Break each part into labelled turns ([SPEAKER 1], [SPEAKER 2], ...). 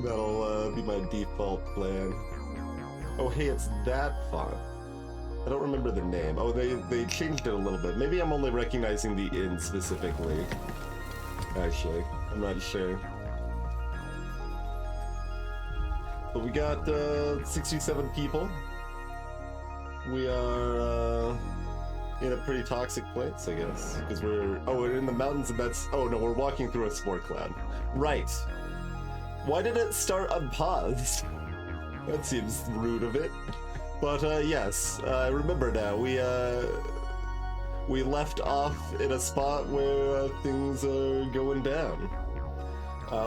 [SPEAKER 1] That'll be my default plan. Oh, hey, it's that font. I don't remember the name. Oh, they changed it a little bit. Maybe I'm only recognizing the inn specifically. Actually, I'm not sure. But we got 67 people. We are in a pretty toxic place, I guess, because we're in the mountains, and that's, oh no, we're walking through a spore cloud. Right. Why did it start unpaused? That seems rude of it. But yes, I remember now. We left off in a spot where things are going down.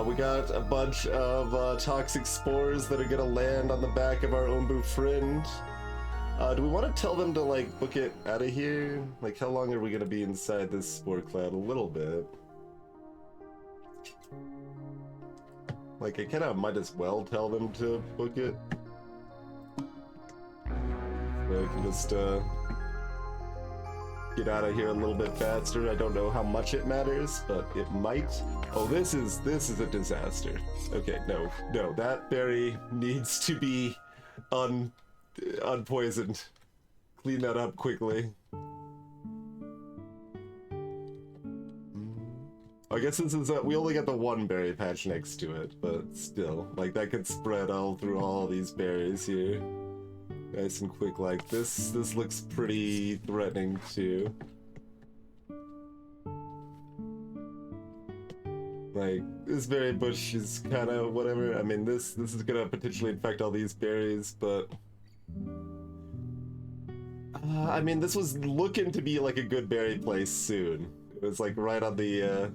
[SPEAKER 1] We got a bunch of toxic spores that are gonna land on the back of our Ombu friend. Do we want to tell them to, like, book it out of here? Like, how long are we gonna be inside this spore cloud? A little bit. Like, I kinda might as well tell them to book it. So I can just, get out of here a little bit faster. I don't know how much it matters, but it might. Oh, this is a disaster. Okay, no, that berry needs to be unpoisoned. Clean that up quickly. I guess this is we only got the one berry patch next to it, but still, like, that could spread all through all these berries here. Nice and quick like this. This looks pretty threatening too. Like, this berry bush is kind of whatever. I mean, this is gonna potentially infect all these berries, but I mean, this was looking to be like a good berry place soon. It was like right on the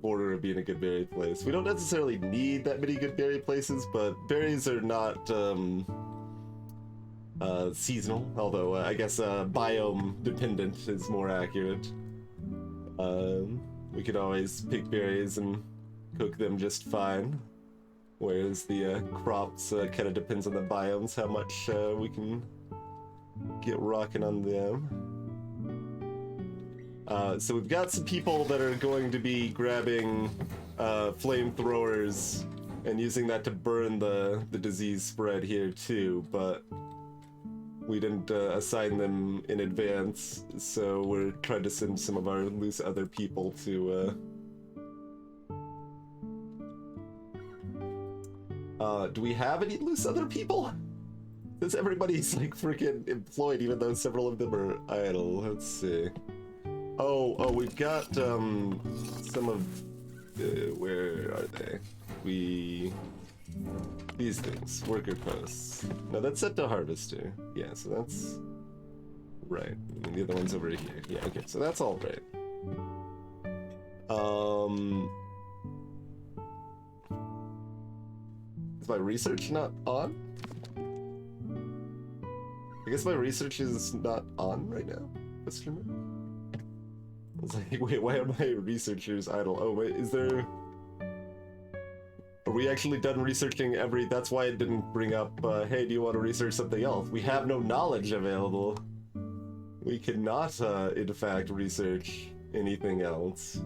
[SPEAKER 1] border of being a good berry place. We don't necessarily need that many good berry places, but berries are not seasonal, although I guess biome dependent is more accurate. We could always pick berries and cook them just fine, whereas the crops kind of depends on the biomes, how much we can get rocking on them. So we've got some people that are going to be grabbing flamethrowers and using that to burn the disease spread here too, but we didn't assign them in advance, so we're trying to send some of our loose other people to do we have any loose other people? Because everybody's like freaking employed, even though several of them are idle. Let's see. Oh, we've got some of where are they? These things, worker posts. No, that's set to harvester. Yeah, so that's right. And the other one's over here. Yeah, okay, so that's all right. Is my research not on? I guess my research is not on right now. Question mark? I was like, wait, why are my researchers idle? Oh, wait, is there... Are we actually done researching every... That's why it didn't bring up, hey, do you want to research something else? We have no knowledge available. We cannot, in fact, research anything else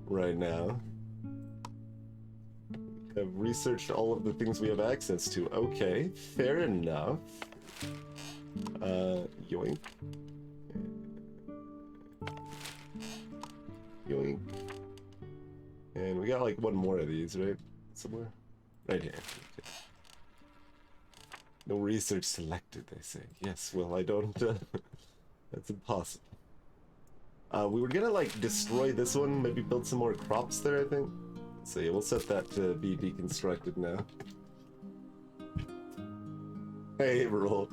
[SPEAKER 1] right now. We have researched all of the things we have access to. Okay, fair enough. Yoink. Yoink. And we got like one more of these, right? Somewhere? Right here. Okay. No research selected, they say. Yes, well, I don't, that's impossible. We were gonna, like, destroy this one, maybe build some more crops there, I think. So yeah, we'll set that to be deconstructed now. Hey, roll.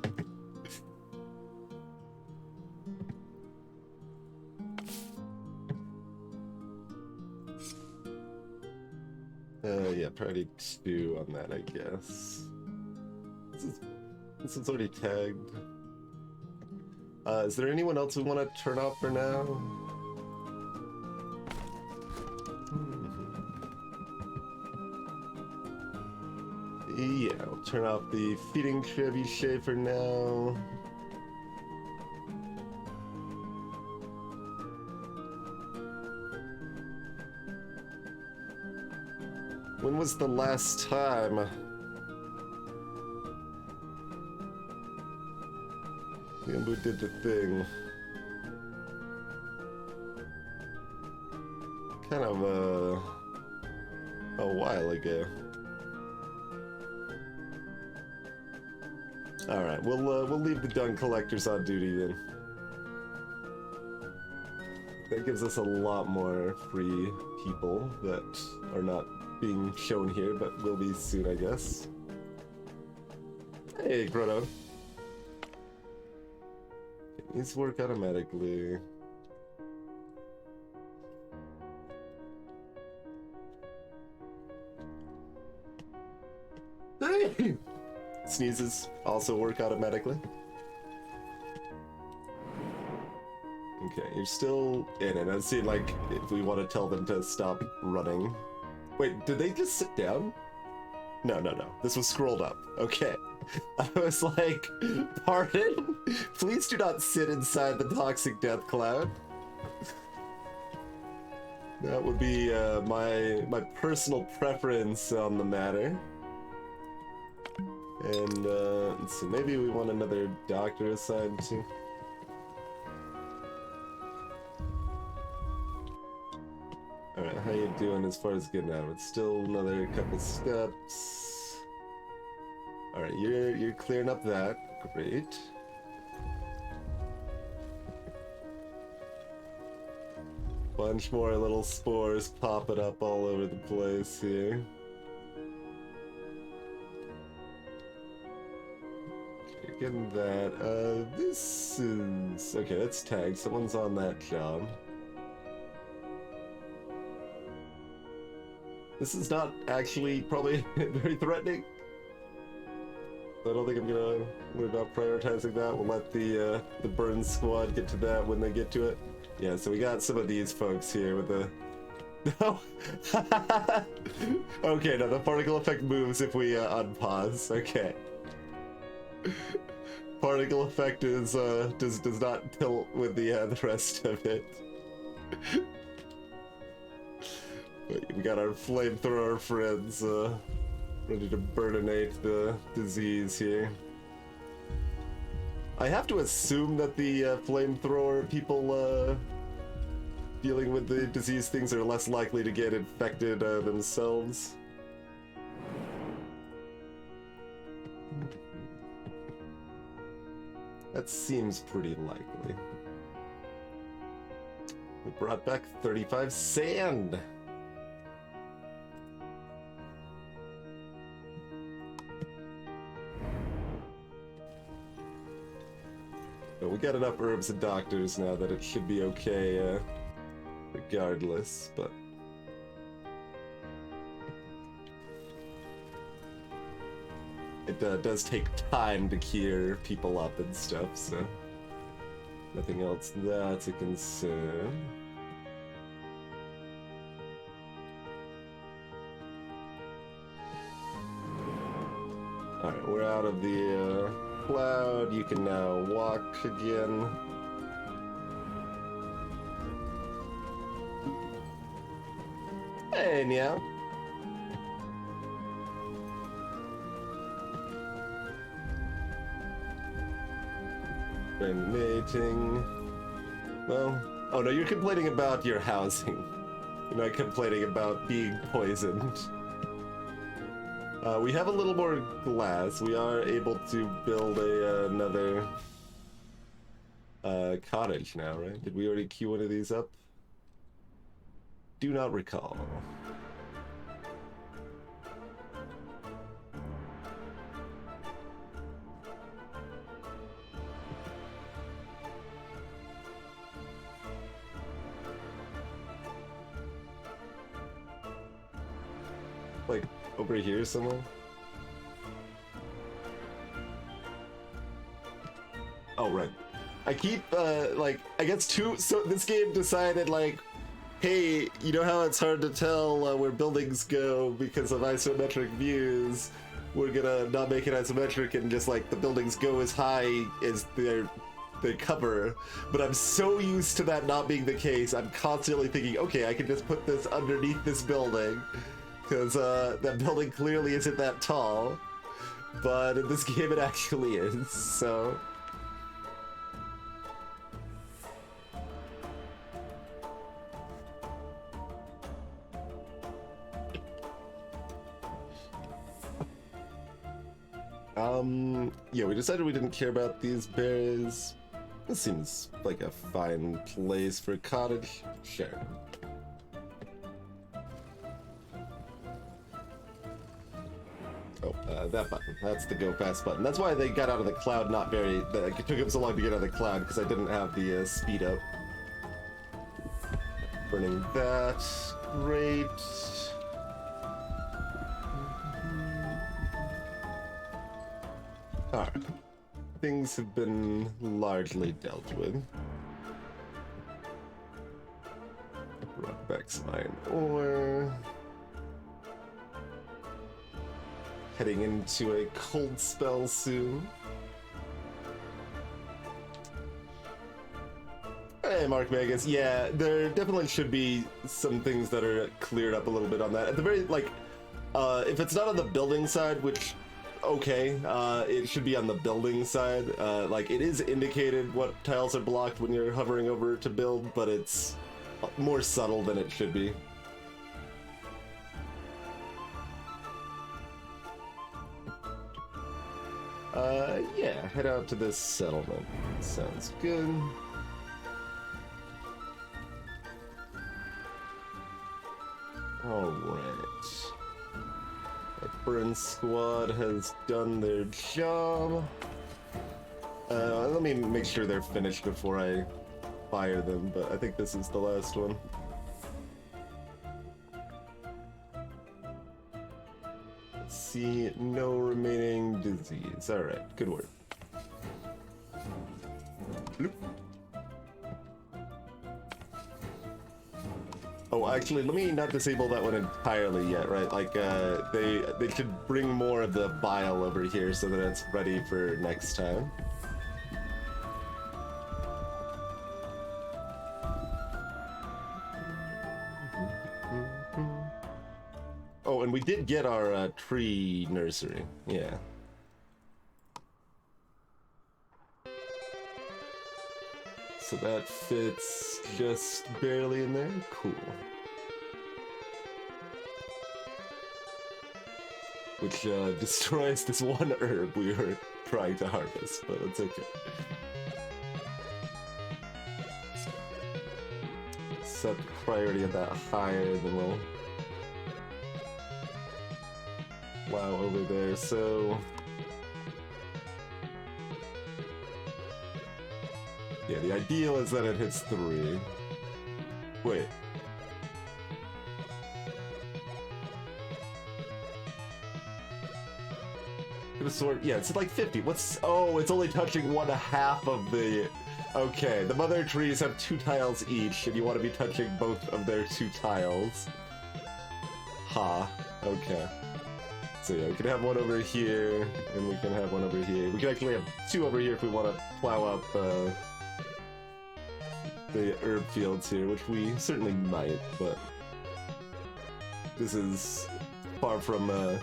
[SPEAKER 1] Yeah, priority 2 on that, I guess. This is already tagged. Is there anyone else we want to turn off for now? Yeah, I'll turn off the feeding trebuchet for now. When was the last time? Yambu did the thing. Kind of a while ago. All right, we'll leave the dung collectors on duty then. That gives us a lot more free people that are not being shown here, but will be soon, I guess. Hey, Grotto. These work automatically. Hey! Sneezes also work automatically. Okay, you're still in it. I see, like, if we want to tell them to stop running. Wait, did they just sit down? No. This was scrolled up. Okay. I was like, pardon? Please do not sit inside the toxic death cloud. That would be my personal preference on the matter. And let's see, maybe we want another doctor assigned to. Alright, how you doing as far as getting out of it? Still another couple steps. Alright, you're clearing up that. Great. Bunch more little spores popping up all over the place here. Okay, getting that. This is... okay, that's tagged. Someone's on that job. This is not actually probably very threatening. I don't think I'm gonna worry about prioritizing that. We'll let the burn squad get to that when they get to it. Yeah, so we got some of these folks here with the... no! Okay, no, the particle effect moves if we unpause. Okay. Particle effect is does not tilt with the rest of it. We got our flamethrower friends ready to burninate the disease here. I have to assume that the flamethrower people dealing with the disease things are less likely to get infected themselves. That seems pretty likely. We brought back 35 sand! But we got enough herbs and doctors now that it should be okay, regardless, but... it does take time to cure people up and stuff, so... nothing else that's a concern. Alright, we're out of the, cloud. You can now walk again. Hey, Meow. Mating. Well, oh no, you're complaining about your housing. You're not complaining about being poisoned. We have a little more glass. We are able to build another cottage now, right? Did we already queue one of these up? Do not recall. Like, over here somewhere? Oh, right. I keep, like, I guess so this game decided, like, hey, you know how it's hard to tell where buildings go because of isometric views? We're gonna not make it isometric and just, like, the buildings go as high as they cover. But I'm so used to that not being the case, I'm constantly thinking, okay, I can just put this underneath this building. because that building clearly isn't that tall, but in this game it actually is, so... Yeah, we decided we didn't care about these berries. This seems like a fine place for a cottage. Sure. Oh, that button. That's the go fast button. That's why they got out of the cloud not very... It took them so long to get out of the cloud, because I didn't have the speed up. Burning that. Great. Alright. Things have been largely dealt with. Rockbacks iron ore. Heading into a cold spell soon. Hey, Mark Vegas. Yeah, there definitely should be some things that are cleared up a little bit on that. At the very, like, if it's not on the building side, which... Okay, it should be on the building side. Like, it is indicated what tiles are blocked when you're hovering over to build, but it's more subtle than it should be. Yeah, head out to this settlement. Sounds good. Alright. Our burn squad has done their job. Let me make sure they're finished before I fire them, but I think this is the last one. Let's see, no remaining disease. Alright, good work. Bloop. Oh, actually, let me not disable that one entirely yet, right? Like, they should bring more of the bile over here so that it's ready for next time. Oh, and we did get our tree nursery, yeah. So that fits just barely in there. Cool. Which destroys this one herb we were trying to harvest, but it's okay. Set the priority of that higher, then we'll plow over there. So yeah, the ideal is that it hits 3. Wait. Sword, yeah, it's like 50. What's... Oh, it's only touching 1/2 of the... Okay, the mother trees have 2 tiles each, and you want to be touching both of their 2 tiles. Ha. Okay. So yeah, we can have one over here, and we can have one over here. We can actually have 2 over here if we want to plow up, the herb fields here, which we certainly might, but this is far from a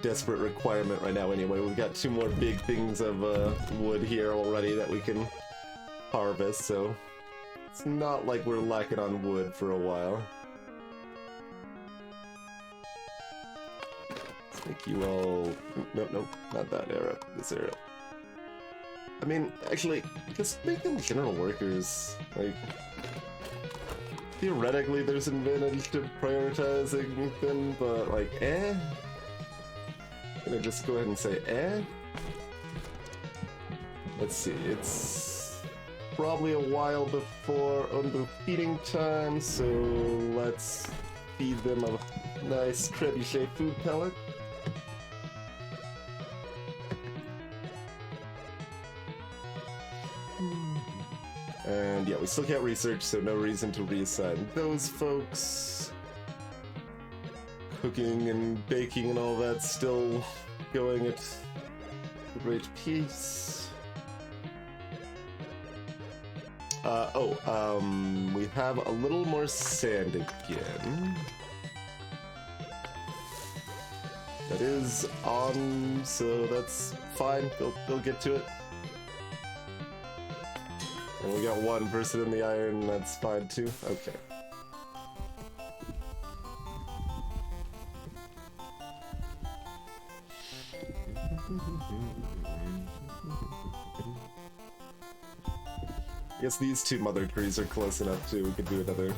[SPEAKER 1] desperate requirement right now anyway. We've got 2 more big things of wood here already that we can harvest, so it's not like we're lacking on wood for a while. Let's make you all... Nope, not that arrow, this arrow. I mean, actually, just make them general workers. Like, theoretically there's an advantage to prioritizing them, but like, I'm gonna just go ahead and say, Let's see, it's probably a while before under feeding time, so let's feed them a nice trebuchet food pellet. And yeah, we still can't research, so no reason to reassign those folks. Cooking and baking and all that still going at a great pace. We have a little more sand again. That is on, so that's fine. They'll get to it. And we got one person in the iron, that's fine too. Okay. I guess these two mother trees are close enough too. We could do another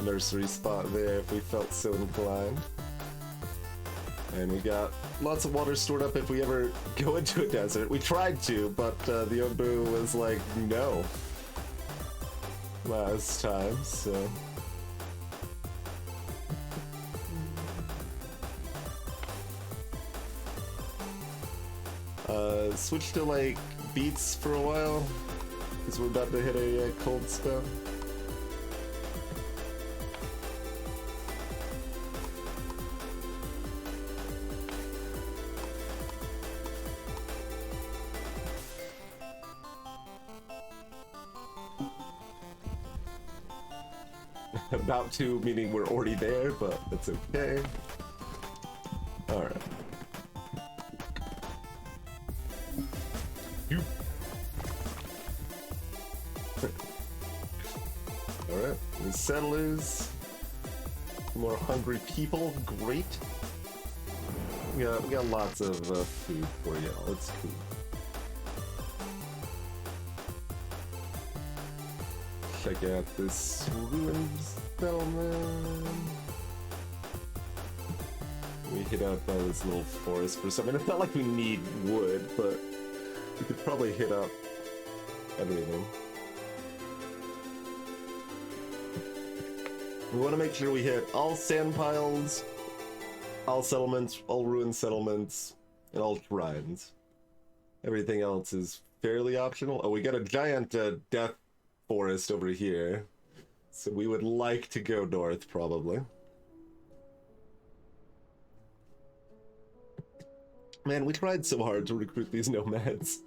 [SPEAKER 1] nursery spot there if we felt so inclined. And we got lots of water stored up if we ever go into a desert. We tried to, but the Onbu was like, no. Last time, so... switch to like beets for a while, because we're about to hit a cold spell. About to, meaning we're already there, but that's okay. Alright. Alright, the settlers. More hungry people, great. We got lots of food for y'all, it's cool. Check out this ruins settlement. We hit out by this little forest for something. It's not like we need wood, but we could probably hit up everything. We want to make sure we hit all sand piles, all settlements, all ruined settlements, and all shrines. Everything else is fairly optional. Oh, we got a giant death forest over here, so we would like to go north, probably. Man, we tried so hard to recruit these nomads.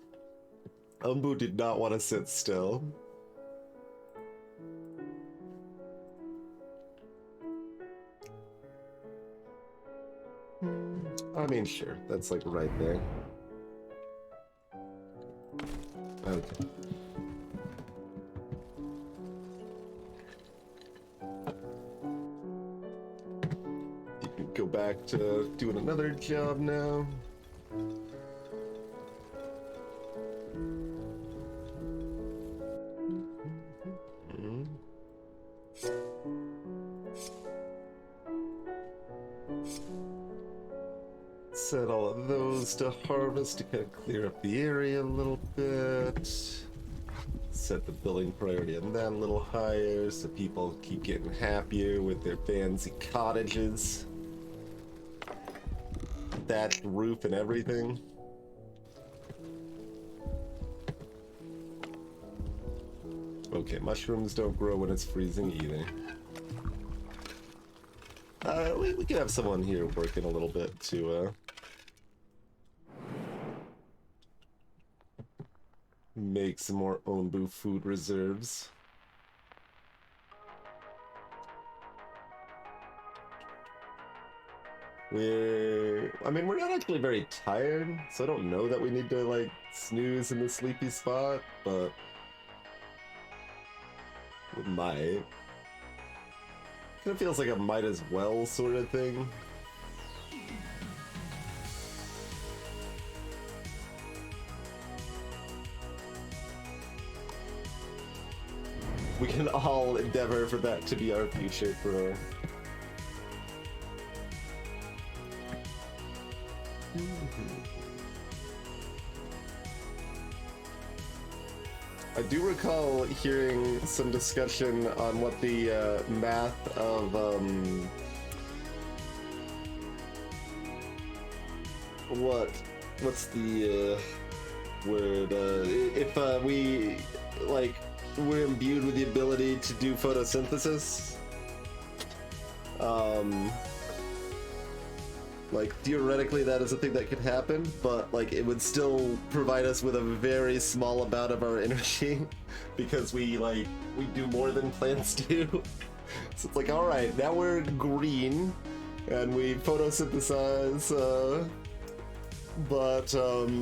[SPEAKER 1] Onbu did not want to sit still. I mean, sure, that's like right there. Okay. You can go back to doing another job now. Set all of those to harvest to kind of clear up the area a little bit. Set the building priority on that a little higher so people keep getting happier with their fancy cottages. Thatched roof and everything. Okay, mushrooms don't grow when it's freezing either. We could have someone here working a little bit to make some more Onbu food reserves. We're not actually very tired, so I don't know that we need to like snooze in the sleepy spot, but we might. Kind of feels like a might as well sort of thing. We can all endeavor for that to be our future, bro. I do recall hearing some discussion on what the math of what's the word if we like we're imbued with the ability to do photosynthesis. Like, theoretically that is a thing that could happen, but like it would still provide us with a very small amount of our energy because we do more than plants do. So it's like, alright, now we're green and we photosynthesize, but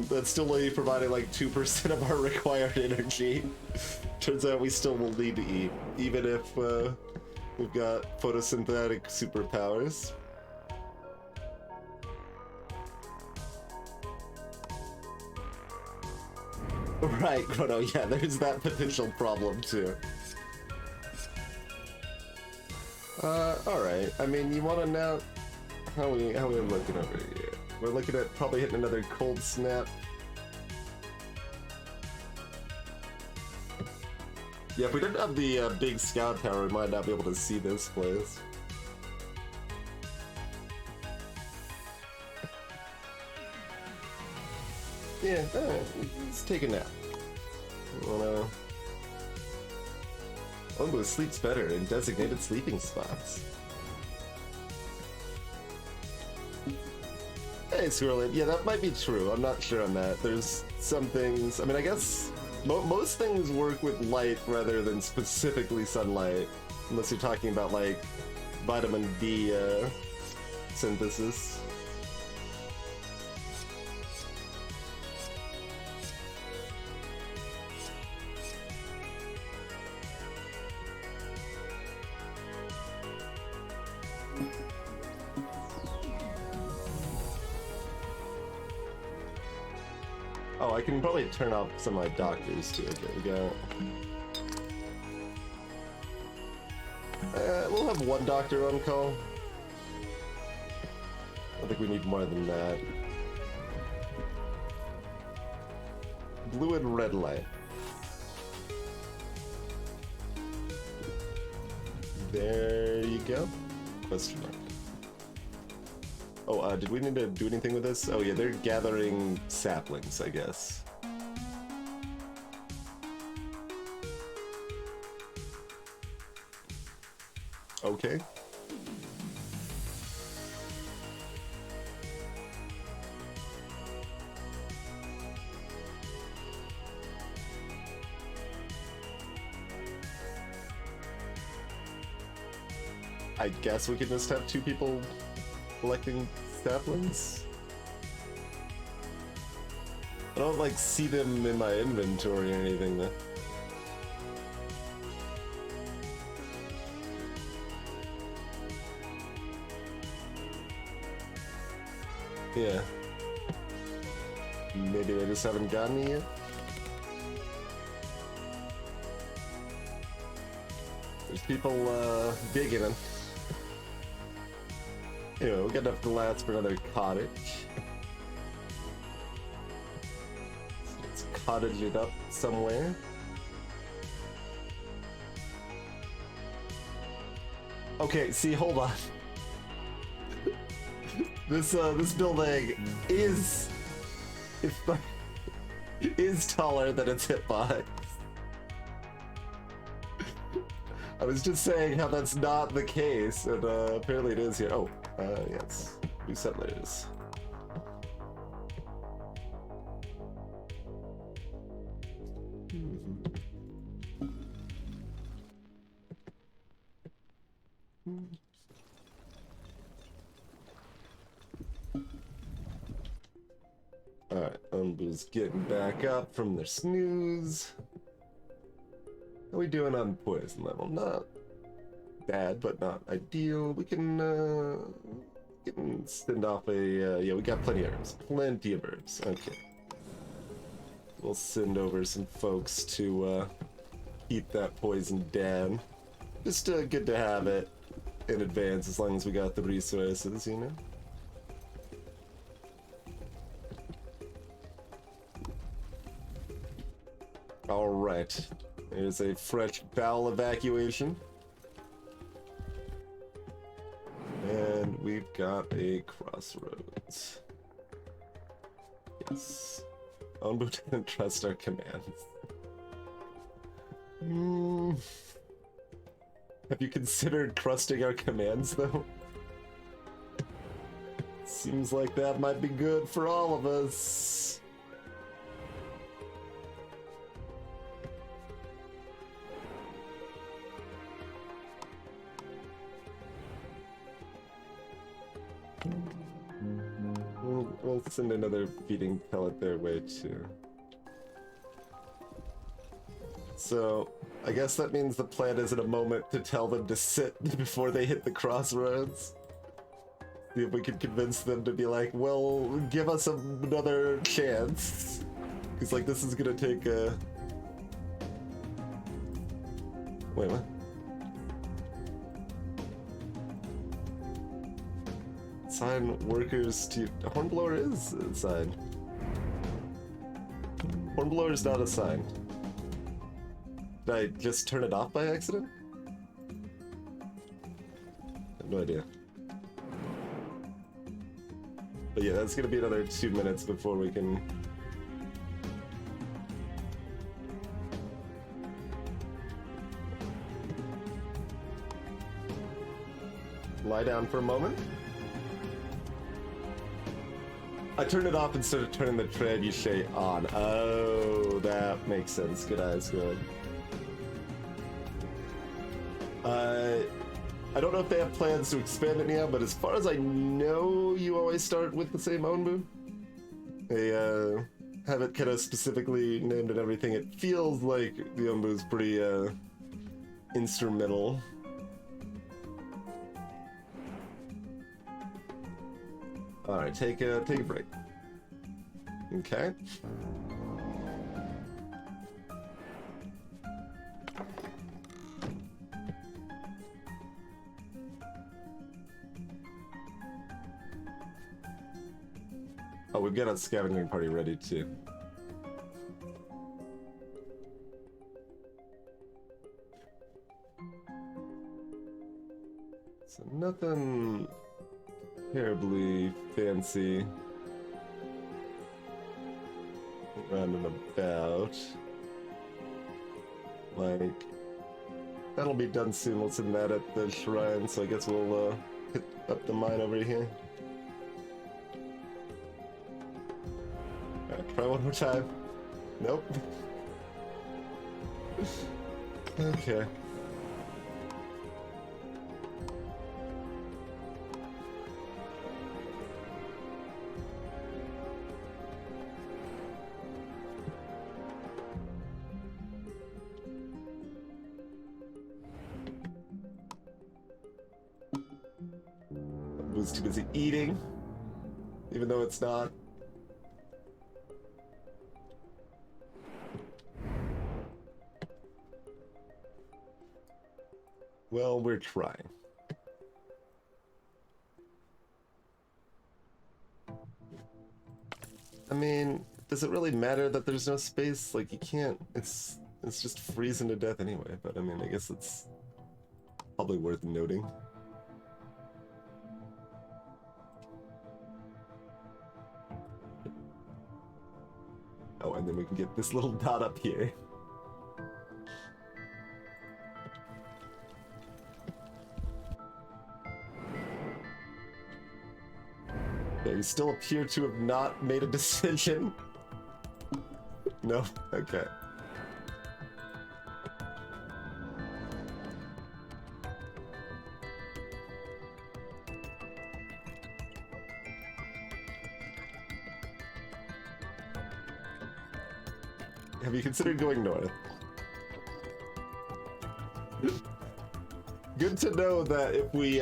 [SPEAKER 1] that's still only providing like 2% of our required energy. Turns out we still will need to eat, even if we've got photosynthetic superpowers. Right, Chrono, yeah, there's that potential problem too. Alright, I mean, you wanna know how we looking over here? We're looking at probably hitting another cold snap. Yeah, if we didn't have the big scout tower, we might not be able to see this place. Yeah, alright, let's take a nap. Onbu sleeps better in designated sleeping spots. Hey, Squirrel, yeah, that might be true. I'm not sure on that. There's some things, I mean, I guess most things work with light rather than specifically sunlight. Unless you're talking about, like, vitamin D synthesis. Oh, I can probably turn off some of my doctors too. There we go. We'll have one doctor on call. I think we need more than that. Blue and red light. There you go. Question mark. Oh, did we need to do anything with this? Oh yeah, they're gathering saplings, I guess. Okay. I guess we could just have 2 people collecting saplings. I don't like see them in my inventory or anything though. Yeah. Maybe they just haven't gotten it yet. There's people digging them. Anyway, we got enough glass for another cottage. Let's cottage it up somewhere. Okay, see, hold on. This building is taller than its hitbox. I was just saying how that's not the case, and apparently it is here. Oh, yes, new settlers. Alright, Onbu's getting back up from their snooze. How are we doing on poison level? Not bad, but not ideal. We can send off a, yeah, we got plenty of herbs. Plenty of herbs. Okay. We'll send over some folks to keep that poison down. Just good to have it in advance as long as we got the resources, you know? Alright. There's a fresh bowel evacuation. And we've got a crossroads. Yes. Onbu didn't trust our commands. Have you considered trusting our commands, though? Seems like that might be good for all of us. We'll send another feeding pellet their way too. So, I guess that means the plan isn't a moment to tell them to sit before they hit the crossroads. See if we can convince them to be like, well, give us another chance. Because, like, this is gonna take a... Wait, what? Assign workers to... Hornblower is assigned. Hornblower is not assigned. Did I just turn it off by accident? I have no idea. But yeah, that's gonna be another 2 minutes before we can... lie down for a moment. I turned it off instead of turning the trebuchet on. Oh, that makes sense. Good eyes, good. I don't know if they have plans to expand it now, but as far as I know, you always start with the same Onbu. They have it kind of specifically named and everything. It feels like the Onbu is pretty instrumental. All right, take a break. Okay. Oh, we've got a scavenging party ready too. So nothing terribly fancy around and about. Like, that'll be done soon. We'll send that at the shrine, so I guess we'll hit up the mine over here. Alright, try one more time. Nope. Okay. Was too busy eating, even though it's not. Well, we're trying. I mean, does it really matter that there's no space? Like, you can't, it's just freezing to death anyway, but I mean, I guess it's probably worth noting. Oh, and then we can get this little dot up here. Yeah, you still appear to have not made a decision. No? Okay. Have you considered going north? Good to know that if we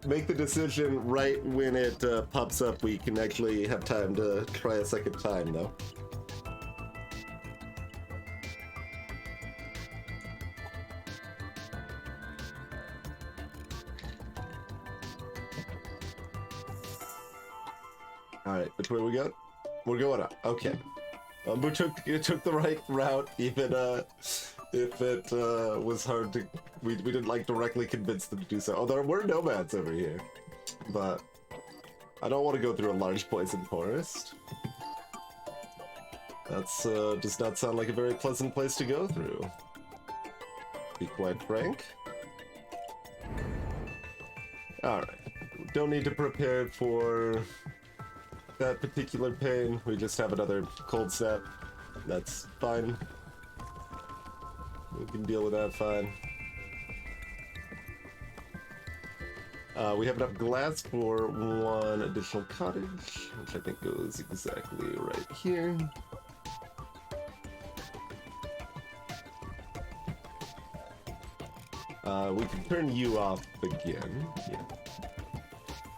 [SPEAKER 1] make the decision right when it pops up, we can actually have time to try a second time, though. Alright, which way we go? We're going up. Okay. We took the right route, even if it was hard to... We didn't like directly convince them to do so. Oh, there were nomads over here, but I don't want to go through a large poison forest. That's does not sound like a very pleasant place to go through, to be quite frank. Alright, don't need to prepare for that particular pain. We just have another cold snap. That's fine. We can deal with that fine. We have enough glass for one additional cottage, which I think goes exactly right here. We can turn you off again. Yeah.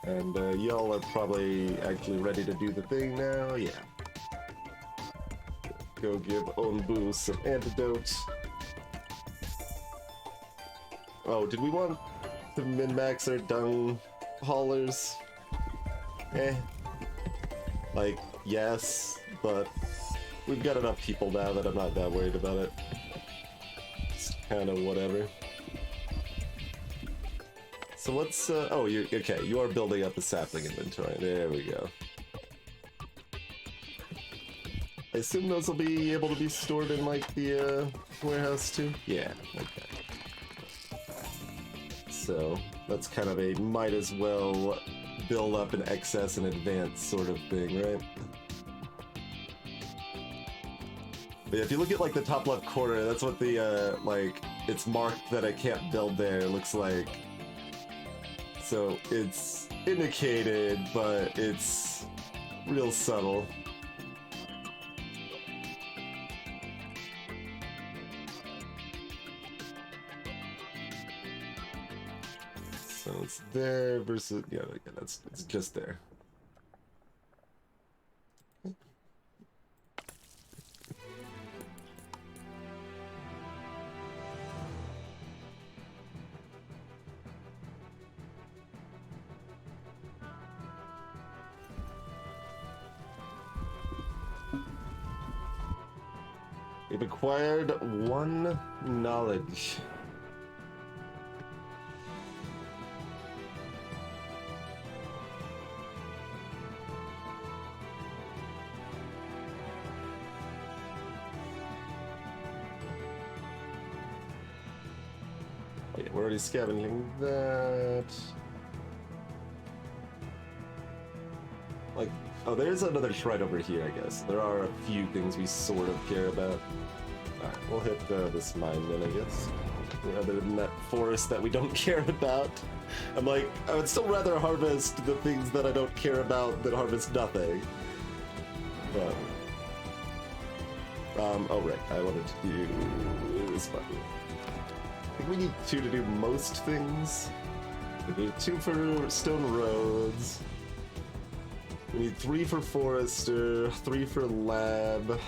[SPEAKER 1] And y'all are probably actually ready to do the thing now. Yeah. Go give Onbu some antidote. Oh, did we want to min-max our dung haulers? Like, yes, but we've got enough people now that I'm not that worried about it. It's kind of whatever. So what's, oh, you're, okay, you are building up a sapling inventory. There we go. I assume those will be able to be stored in, like, the, warehouse, too? Yeah, okay. So, that's kind of a might as well build up an excess in advance sort of thing, right? But if you look at, like, the top left corner, that's what the, like, it's marked that I can't build there, looks like. So it's indicated, but it's real subtle. So it's there versus, yeah, that's it's just there. We've acquired 1 knowledge. Oh, yeah, we're already scavenging that. Like, oh, there's another shrine over here, I guess. There are a few things we sort of care about. Alright, we'll hit this mine then, I guess. Rather than that forest that we don't care about. I'm like, I would still rather harvest the things that I don't care about than harvest nothing. But, oh right, I wanted to do this button. I think we need 2 to do most things. We need 2 for stone roads. We need 3 for forester, 3 for lab.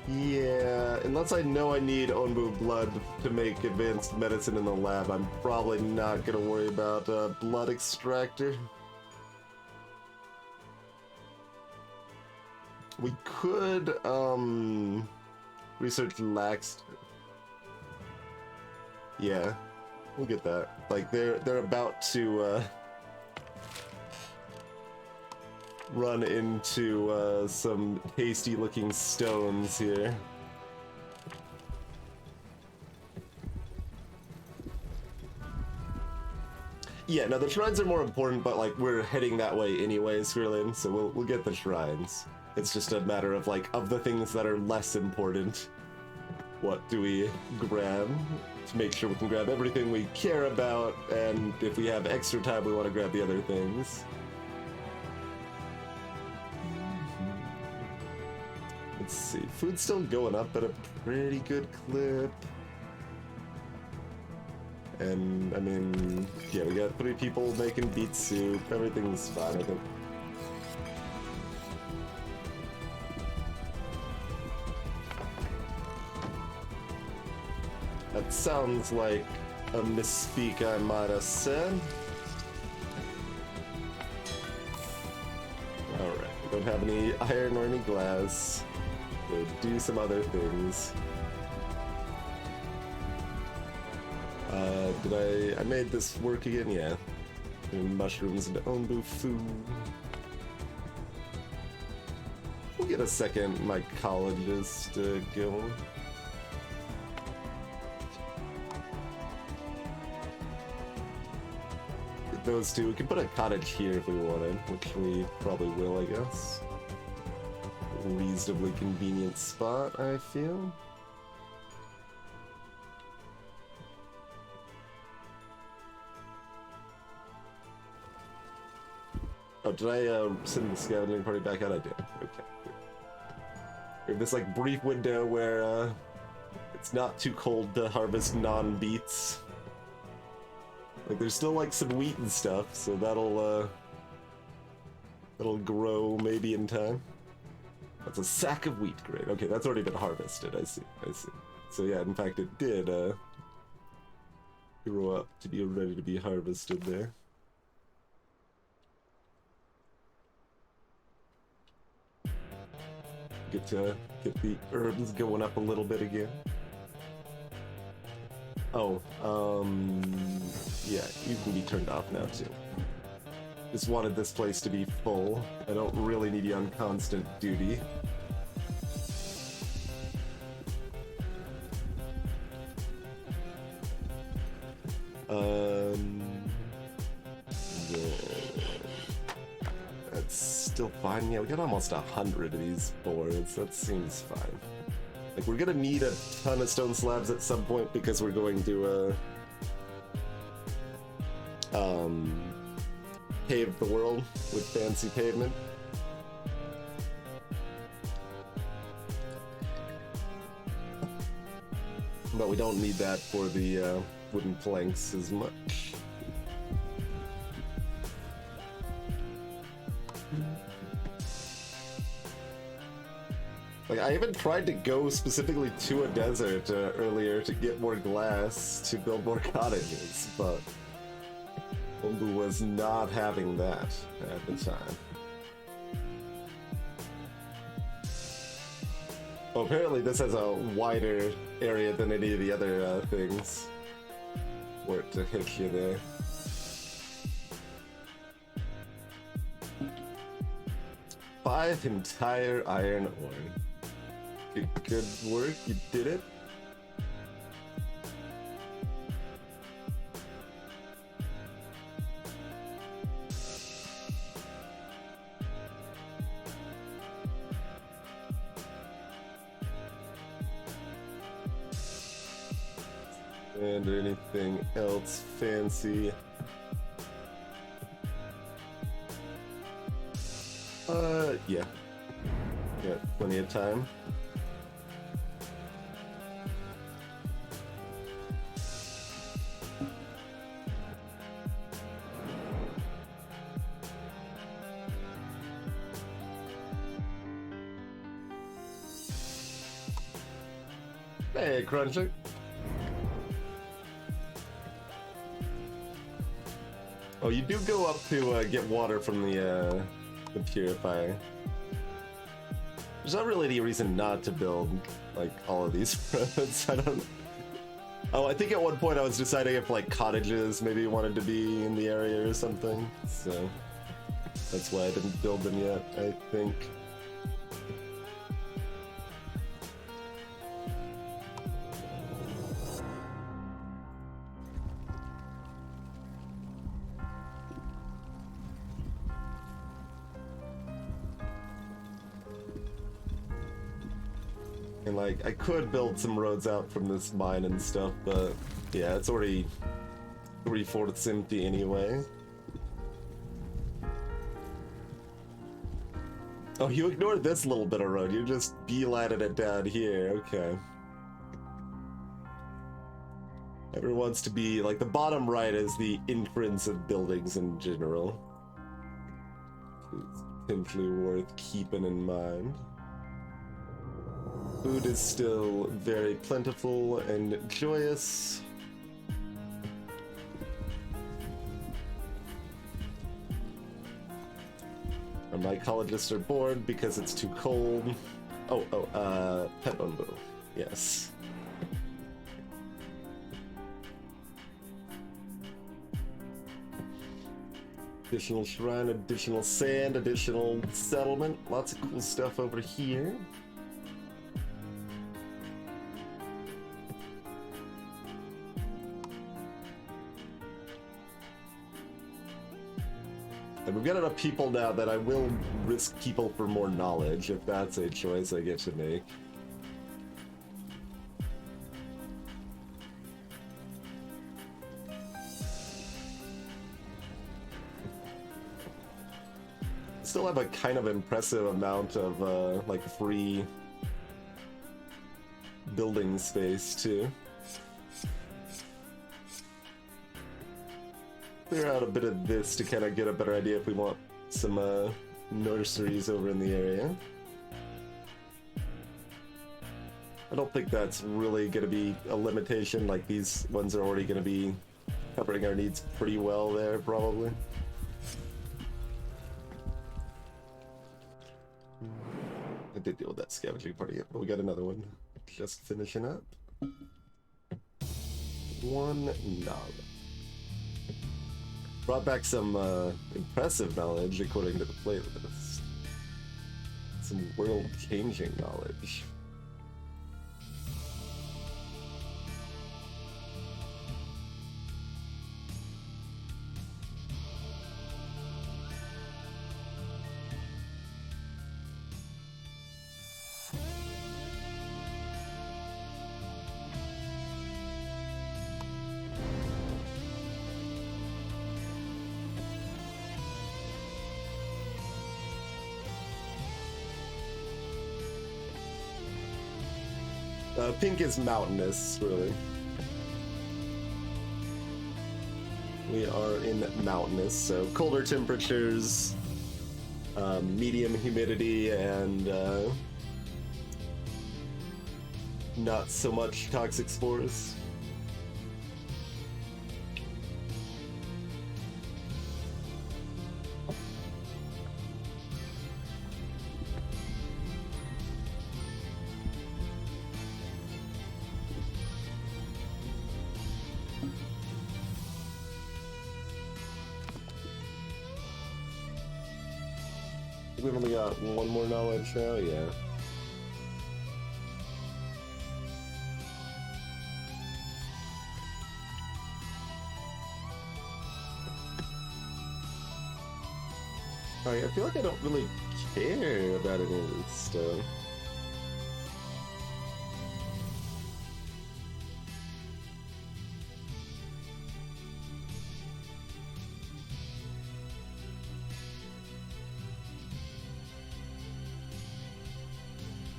[SPEAKER 1] Yeah, unless I know I need Onbu blood to make advanced medicine in the lab, I'm probably not gonna worry about blood extractor. We could, research lax. Yeah, we'll get that. Like, they're about to, run into, some tasty-looking stones here. Yeah, no, the shrines are more important, but, like, we're heading that way anyways, Krillin, so we'll get the shrines. It's just a matter of, like, of the things that are less important, what do we grab to make sure we can grab everything we care about, and if we have extra time, we want to grab the other things. Let's see, food's still going up at a pretty good clip. And, I mean, yeah, we got 3 people making beet soup, everything's fine, I think. That sounds like a misspeak I might have said. Alright, we don't have any iron or any glass. We'll do some other things. I made this work again? Yeah. Doing mushrooms into Onbu food. me get a second mycologist going. Those two. We could put a cottage here if we wanted, which we probably will, I guess. Reasonably convenient spot, I feel. Oh, did I send the scavenging party back out? I did. Okay. We have this like brief window where it's not too cold to harvest non-beets. Like there's still like some wheat and stuff, so that'll grow maybe in time. That's a sack of wheat, great. Okay, that's already been harvested. I see. So yeah, in fact, it did grow up to be ready to be harvested there. Get the herbs going up a little bit again. Oh, yeah, you can be turned off now too. Just wanted this place to be full. I don't really need you on constant duty. That's still fine. Yeah, we got almost 100 of these boards. That seems fine. Like, we're gonna need a ton of stone slabs at some point because we're going to, pave the world with fancy pavement. But we don't need that for the, wooden planks as much. Like, I even tried to go specifically to a desert earlier to get more glass to build more cottages, but Umbu was not having that at the time. Well, apparently this has a wider area than any of the other things. Where to hit you there. Five entire iron ore. Good work, you did it. And anything else fancy? Yeah. Got plenty of time. Hey, Cruncher. Oh, you do go up to get water from the purifier. There's not really any reason not to build like all of these roads. I don't. Oh, I think at one point I was deciding if like cottages maybe wanted to be in the area or something. So that's why I didn't build them yet, I think. And like, I could build some roads out from this mine and stuff, but yeah, it's already 3/4 empty anyway. Oh, you ignored this little bit of road. You just beelined it down here. Okay. Everyone wants to be like the bottom right is the entrance of buildings in general. It's potentially worth keeping in mind. Food is still very plentiful and joyous. Our mycologists are bored because it's too cold. Pet Umbu. Yes. Additional shrine, additional sand, additional settlement. Lots of cool stuff over here. And we've got enough people now that I will risk people for more knowledge, if that's a choice I get to make. Still have a kind of impressive amount of like free building space too. Clear out a bit of this to kind of get a better idea if we want some nurseries over in the area. I don't think that's really going to be a limitation, like these ones are already going to be covering our needs pretty well there, probably. I did deal with that scavenging party, but we got another one. Just finishing up. One knowledge. Brought back some impressive knowledge according to the playlist. Some world-changing knowledge. Pink is mountainous, really. We are in mountainous, so colder temperatures, medium humidity, and not so much toxic spores. We've only got one more knowledge now, yeah. Alright, I feel like I don't really care about any of this stuff.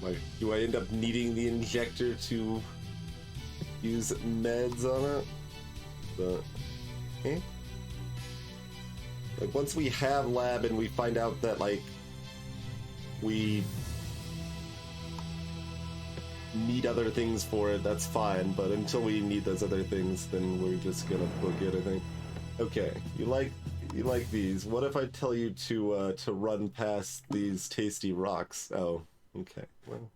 [SPEAKER 1] Like, do I end up needing the injector to use meds on it? But, eh? Like, once we have lab and we find out that, like, we need other things for it, that's fine. But until we need those other things, then we're just gonna book it, I think. Okay, you like these. What if I tell you to run past these tasty rocks? Oh. Okay, well.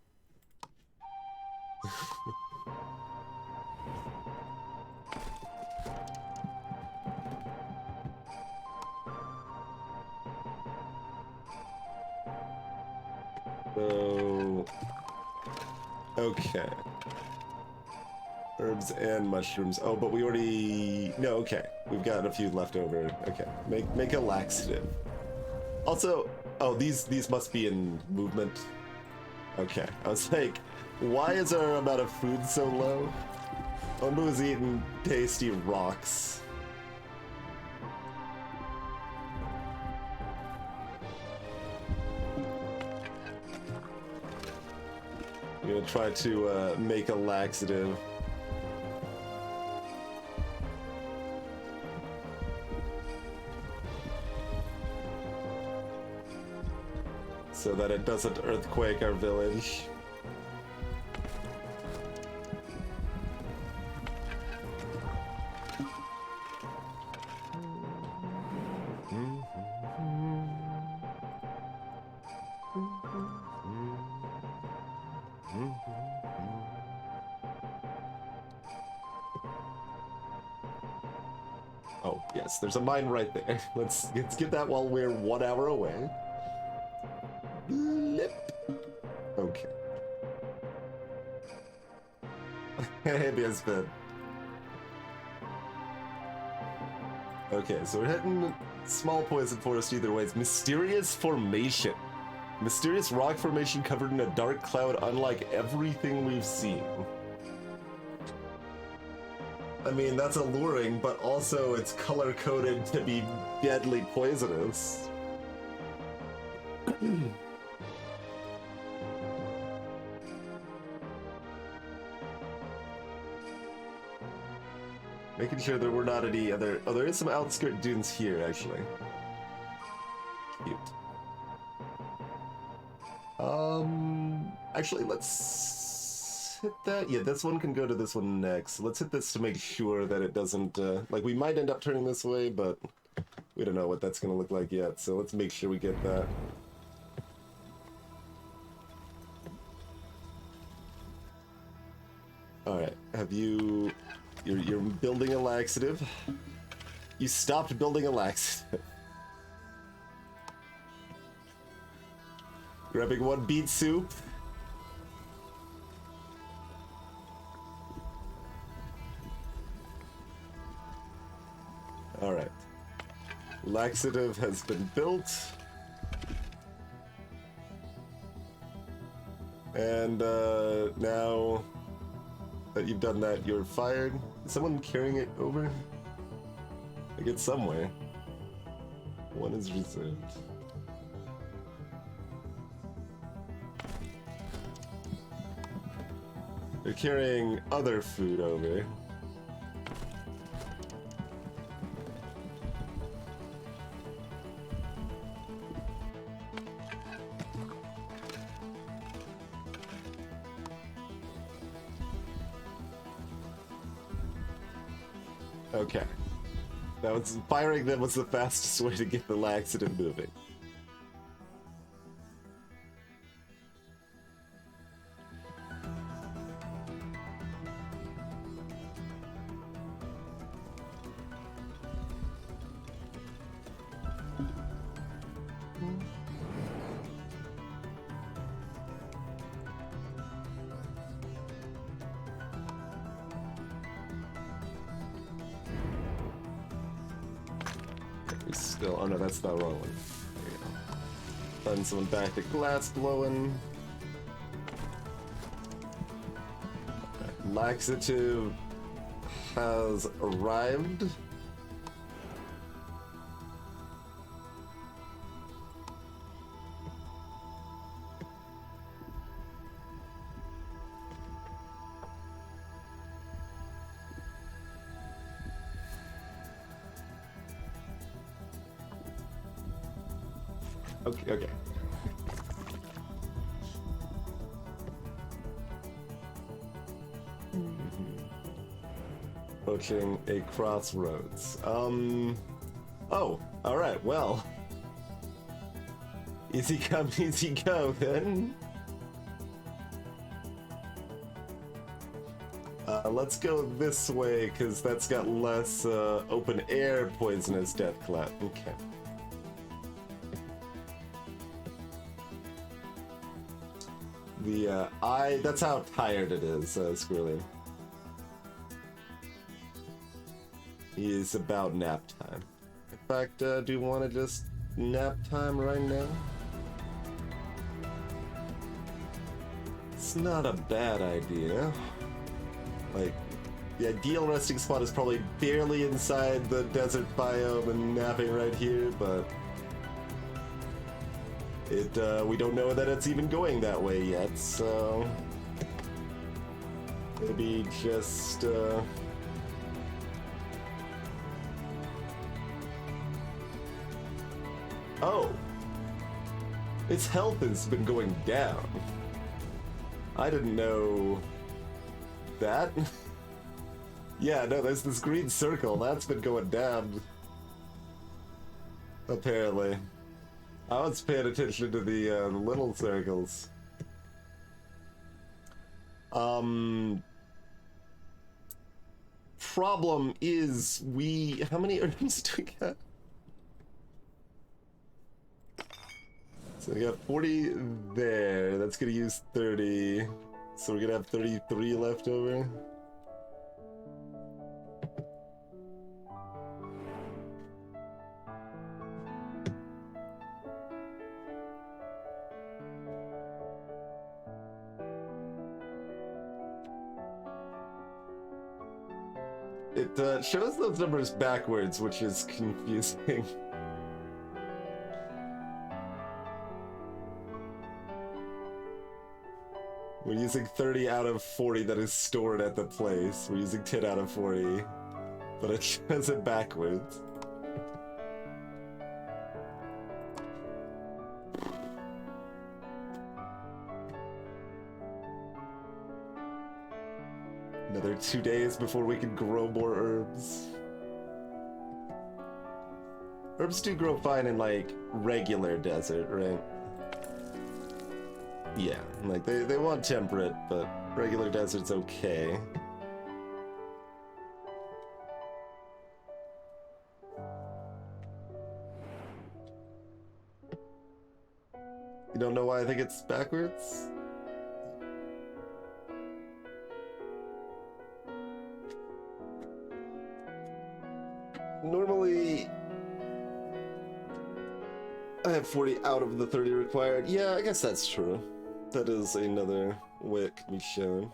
[SPEAKER 1] So, okay. Herbs and mushrooms. Oh, but we already... No, okay. We've got a few left over. Okay. Make a laxative. Also, oh, these must be in movement. Okay, I was like, why is our amount of food so low? Onbu is eating tasty rocks. I'm gonna try to make a laxative. So that it doesn't earthquake our village. Oh, yeah. Yes, there's a mine right there. Let's get that while we're 1 hour away. Blip. Okay. Hey, Biasbed. Okay, so we're heading small poison forest either way. It's mysterious formation. Mysterious rock formation covered in a dark cloud unlike everything we've seen. I mean, that's alluring, but also it's color-coded to be deadly poisonous. Making sure there were not any other... Oh, there is some outskirt dunes here, actually. Cute. Actually, let's hit that. Yeah, this one can go to this one next. Let's hit this to make sure that it doesn't, like, we might end up turning this way, but we don't know what that's gonna look like yet, so let's make sure we get that. Alright, have you... You're building a laxative. You stopped building a laxative. Grabbing one beet soup. Alright. Laxative has been built. And now that you've done that, you're fired. Is someone carrying it over? Like it's somewhere. One is reserved. They're carrying other food over. Okay. That was firing them was the fastest way to get the laxative moving. Still, oh no, that's the wrong one. There you go. Send someone back to glass blowing. Laxative has arrived. Okay. Approaching a crossroads. Oh, alright, well. Easy come, easy go, then. Let's go this way, because that's got less open air poisonous death cloud. Okay. The that's how tired it is, Squirrely. He is about nap time. In fact, do you want to just nap time right now? It's not a bad idea. Like, the ideal resting spot is probably barely inside the desert biome and napping right here, but we don't know that it's even going that way yet, so maybe just oh, its health has been going down. I didn't know that. Yeah, no, there's this green circle that's been going down, apparently. I was paying attention to the little circles. problem is how many herbs do we got? So we got 40 there. That's gonna use 30. So we're gonna have 33 left over. It shows those numbers backwards, which is confusing. We're using 30 out of 40 that is stored at the place. We're using 10 out of 40, but it shows it backwards. Another 2 days before we can grow more herbs. Herbs do grow fine in, like, regular desert, right? Yeah, like, they want temperate, but regular desert's okay. You don't know why I think it's backwards? Normally, I have 40 out of the 30 required. Yeah, I guess that's true. That is another way it can be shown.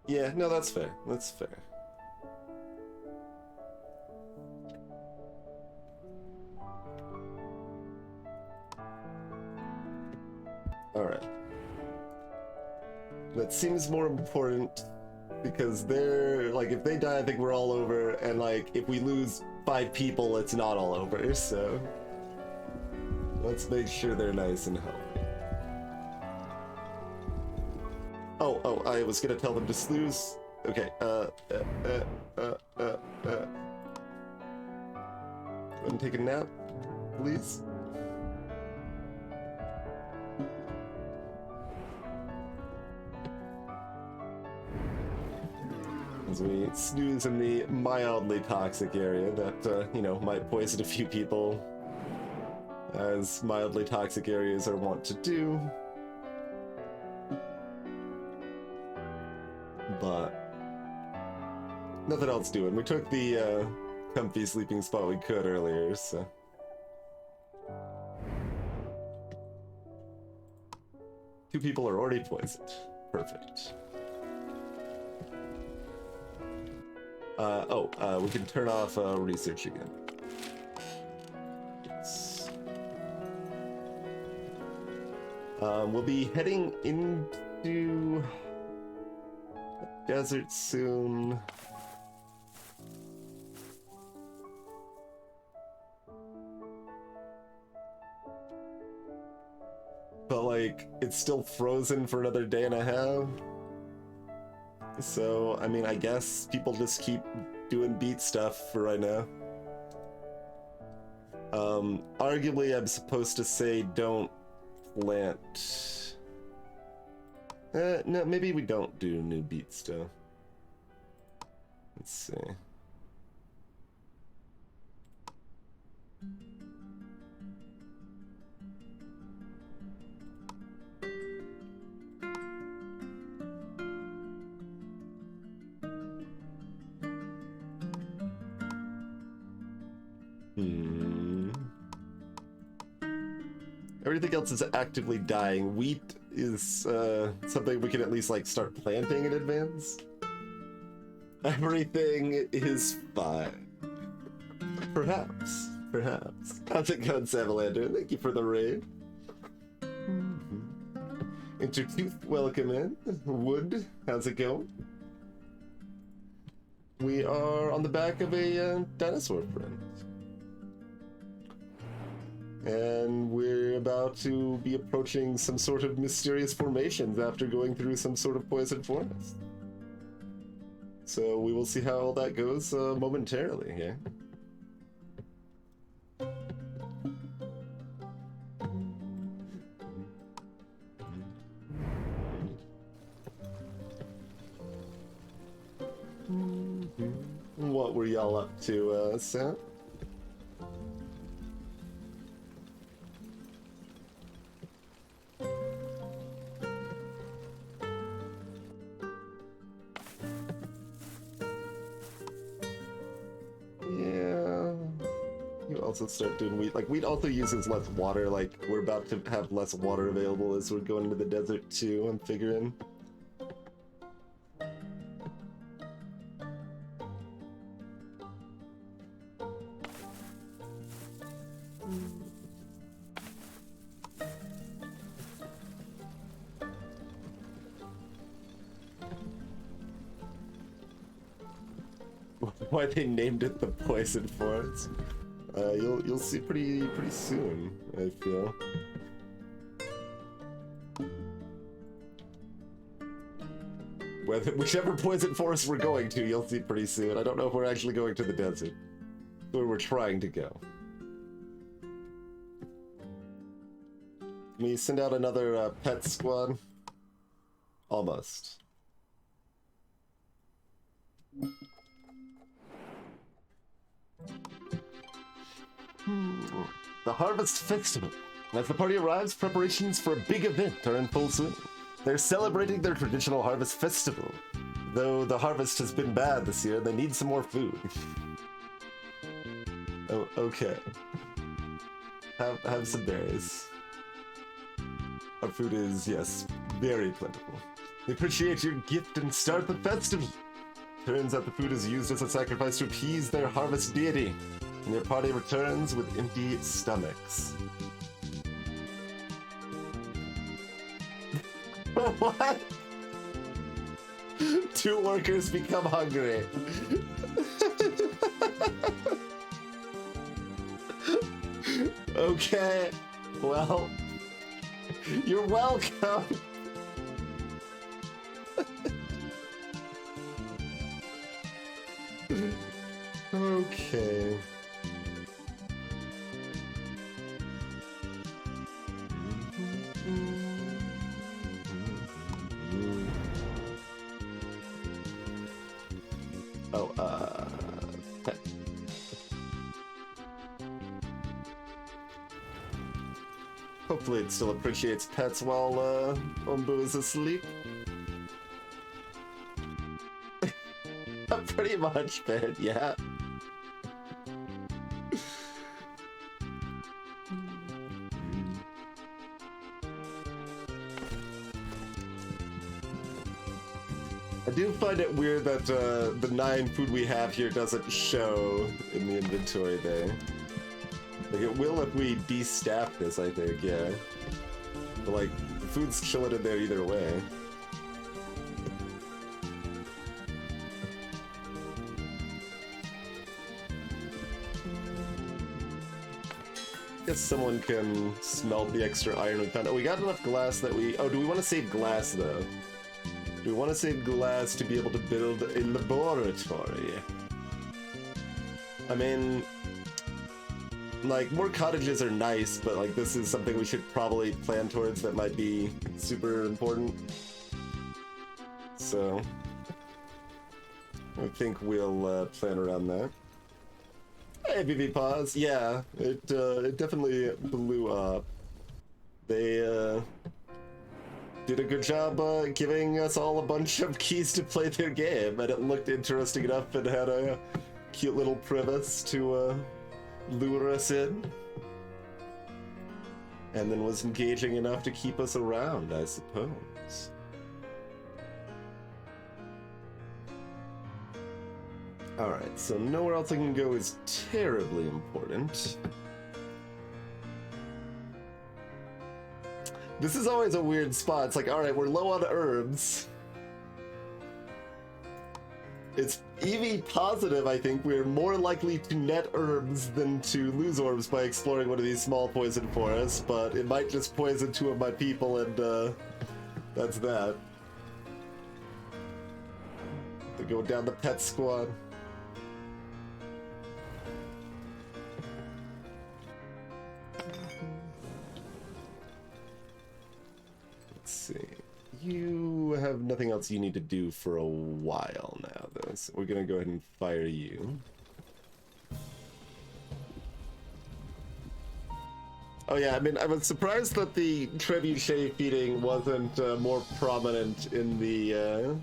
[SPEAKER 1] Yeah, no, that's fair. That's fair. Alright. That seems more important because they're, like, if they die, I think we're all over, and, like, if we lose 5 people, it's not all over, so... Let's make sure they're nice and healthy. Oh, I was gonna tell them to snooze. Okay, and take a nap, please. As we snooze in the mildly toxic area that, you know, might poison a few people, as mildly toxic areas are wont to do. But nothing else doing. We took the comfy sleeping spot we could earlier, so. Two people are already poisoned. Perfect. We can turn off research again. Yes. We'll be heading into the desert soon. But, like, it's still frozen for another day and a half. So, I mean, I guess people just keep doing beat stuff for right now. Arguably, I'm supposed to say don't plant. No, maybe we don't do new beat stuff. Let's see. Everything else is actively dying. Wheat is something we can at least like start planting in advance. Everything is fine. Perhaps. How's it going, Savalander? Thank you for the raid. Intertooth, welcome in. Wood, how's it going? We are on the back of a dinosaur friend. And we're about to be approaching some sort of mysterious formations after going through some sort of poison forest. So we will see how all that goes momentarily here. what were y'all up to, Sam? Yeah. You also start doing wheat. Like, wheat also uses less water. Like, we're about to have less water available as we're going into the desert, too, I'm figuring. Why they named it the Poison Forest? You'll see pretty soon, I feel. Whichever Poison Forest we're going to, you'll see pretty soon. I don't know if we're actually going to the desert, where we're trying to go. Can we send out another pet squad? Almost. The Harvest Festival. As the party arrives, preparations for a big event are in full swing. They're celebrating their traditional Harvest Festival. Though the harvest has been bad this year, they need some more food. Oh, okay. Have some berries. Our food is, yes, very plentiful. We appreciate your gift and start the festival. Turns out the food is used as a sacrifice to appease their harvest deity, and your party returns with empty stomachs. What? 2 workers become hungry. Okay, well, you're welcome. Okay. Oh, pet. Hopefully it still appreciates pets while, Ombu is asleep. Pretty much, man, yeah. I do find it weird that the 9 food we have here doesn't show in the inventory there. Like, it will if we de-staff this, I think, yeah. But, like, the food's chilling in there either way. Guess someone can smelt the extra iron we found. Oh, we got enough glass that we... Oh, do we want to save glass, though? Do we want to save glass to be able to build a laboratory? I mean... Like, more cottages are nice, but, like, this is something we should probably plan towards that might be super important. So... I think we'll, plan around that. Hey, BB Pause. Yeah, it definitely blew up. They, did a good job, giving us all a bunch of keys to play their game, and it looked interesting enough and had a cute little premise to, lure us in. And then was engaging enough to keep us around, I suppose. Alright, so nowhere else I can go is terribly important. This is always a weird spot. It's like, alright, we're low on herbs. It's EV positive, I think. We're more likely to net herbs than to lose orbs by exploring one of these small poison forests, but it might just poison 2 of my people, and that's that. To go down the pet squad. Let's see. You you have nothing else you need to do for a while now, though, so we're gonna go ahead and fire you. Oh yeah, I mean, I was surprised that the trebuchet feeding wasn't more prominent in the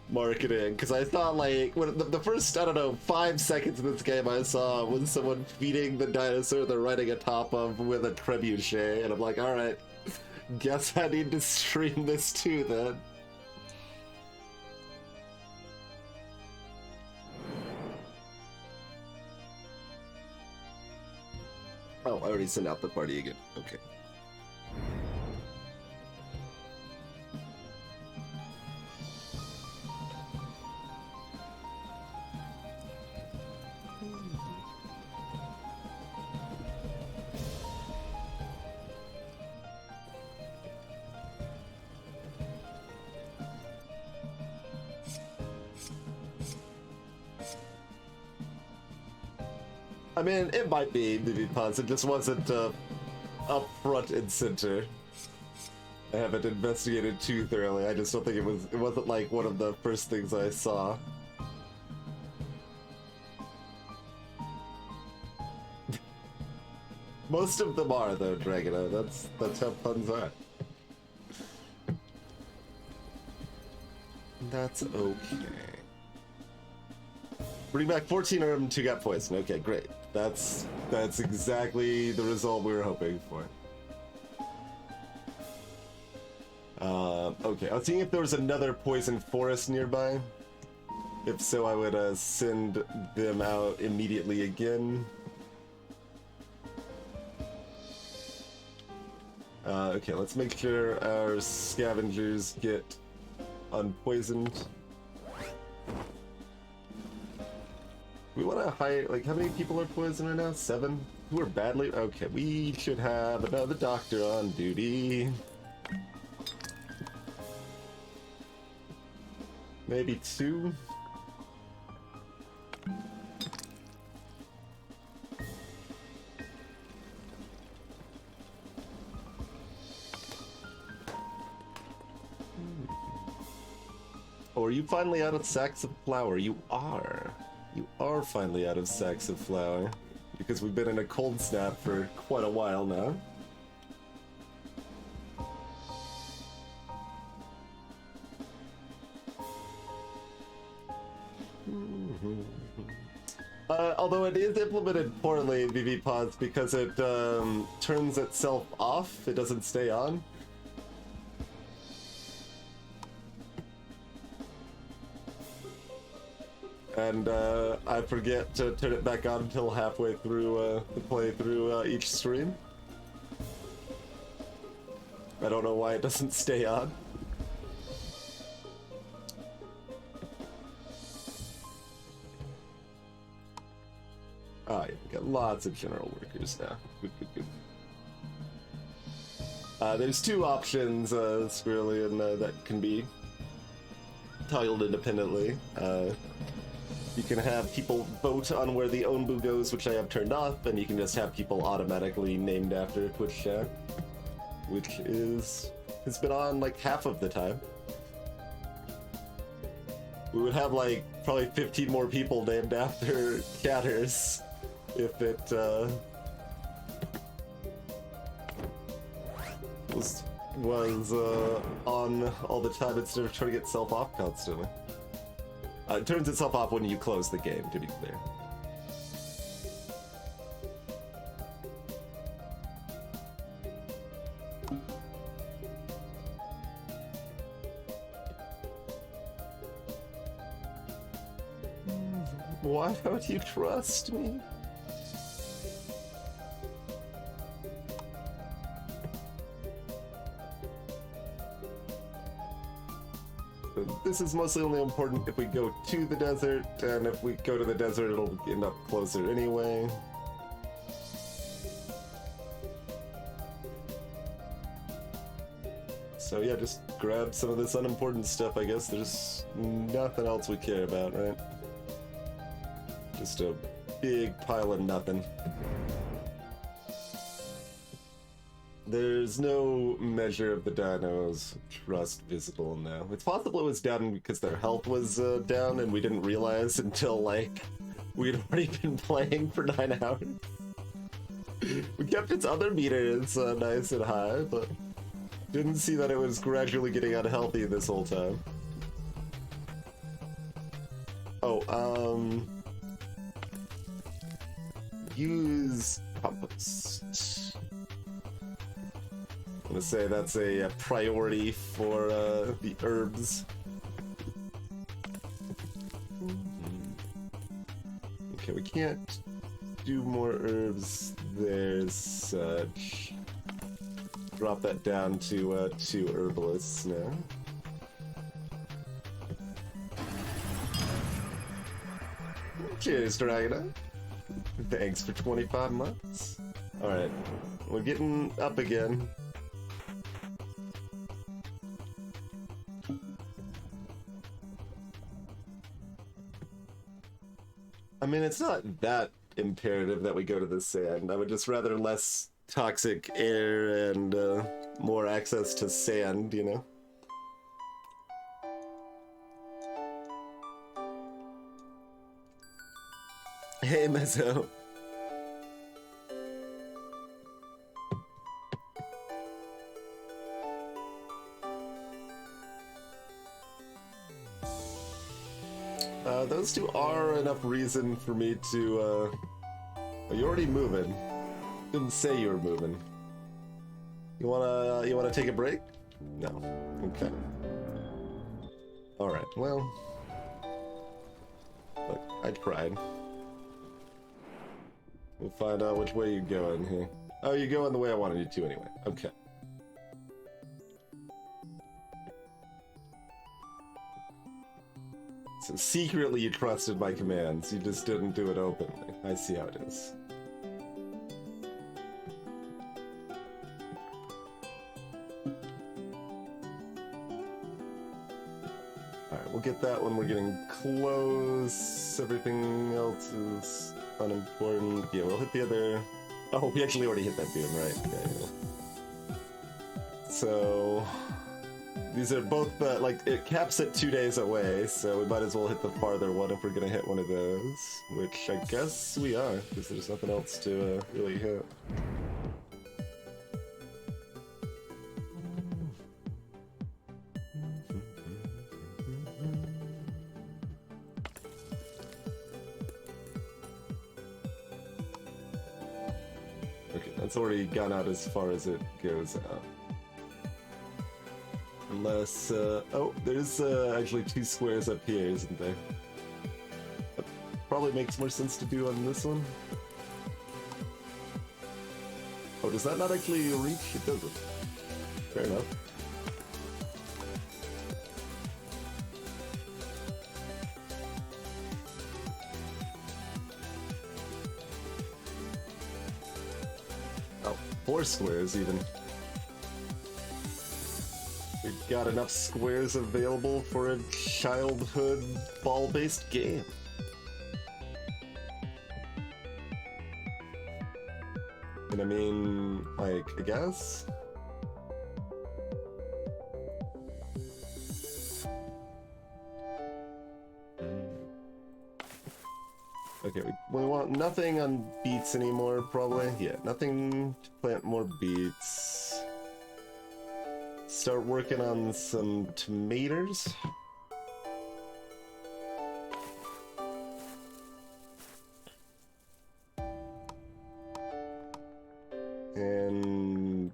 [SPEAKER 1] marketing, because I thought, like, when the first, I don't know, 5 seconds of this game I saw was someone feeding the dinosaur they're riding atop of with a trebuchet, and I'm like, alright, guess I need to stream this too then. Oh, I already sent out the party again. Okay. I mean, it might be Vivipods, it just wasn't up front and center. I haven't investigated too thoroughly. I just don't think it wasn't like one of the first things I saw. Most of them are though, Dragono. That's how puns are. That's okay. Bring back 14 of them to get poisoned. Okay, great. That's exactly the result we were hoping for. Okay, I was seeing if there was another poison forest nearby. If so, I would send them out immediately again. Okay, let's make sure our scavengers get unpoisoned. We want to hire, like, how many people are poisoned right now? 7? Who are badly? Okay, we should have another doctor on duty. Maybe 2? Oh, are you finally out of sacks of flour? You are. You are finally out of sacks of flour. Because we've been in a cold snap for quite a while now. Although it is implemented poorly, Vivipods, because it turns itself off, it doesn't stay on. And I forget to turn it back on until halfway through the playthrough each stream. I don't know why it doesn't stay on. Oh yeah, we got lots of general workers now. Good, good, good. There's 2 options, Squirrelian, that can be toggled independently. You can have people vote on where the Onbu goes, which I have turned off, and you can just have people automatically named after it, which has been on like half of the time. We would have like probably 15 more people named after Catters if it was on all the time instead of trying to get itself off constantly. It turns itself off when you close the game, to be clear. Why don't you trust me? This is mostly only important if we go to the desert, and if we go to the desert, it'll end up closer anyway. So yeah, just grab some of this unimportant stuff, I guess. There's nothing else we care about, right? Just a big pile of nothing. There's no measure of the dino's trust visible now. It's possible it was down because their health was down and we didn't realize until, like, we'd already been playing for 9 hours. We kept its other meters nice and high, but didn't see that it was gradually getting unhealthy this whole time. Oh, use compost. I'm gonna say that's a priority for the herbs. Okay, we can't do more herbs there as such. Drop that down to 2 herbalists now. Cheers, Dragona. Thanks for 25 months. Alright, we're getting up again. I mean, it's not that imperative that we go to the sand. I would just rather less toxic air and more access to sand, you know? Hey, Mezzo. Those 2 are enough reason for me to, oh, you're already moving. Didn't say you were moving. You wanna take a break? No. Okay. Alright, well. Look, I tried. We'll find out which way you're going here. Oh, you're going the way I wanted you to anyway. Okay. So secretly you trusted my commands, you just didn't do it openly. I see how it is. Alright, we'll get that when we're getting close. Everything else is unimportant. Yeah, we'll hit the other... Oh, we actually already hit that beam, right? Yeah. So... These are both, like, it caps at 2 days away, so we might as well hit the farther one if we're gonna hit one of those. Which I guess we are, because there's nothing else to really hit. Okay, that's already gone out as far as it goes out. Unless, oh, there's actually 2 squares up here, isn't there? That probably makes more sense to do on this one. Oh, does that not actually reach? It doesn't. Fair enough. Oh, 4 squares even. We've got enough squares available for a childhood ball-based game. And I mean, like, I guess? Okay, we want nothing on beets anymore, probably. Yeah, nothing to plant more beets. Start working on some tomatoes. And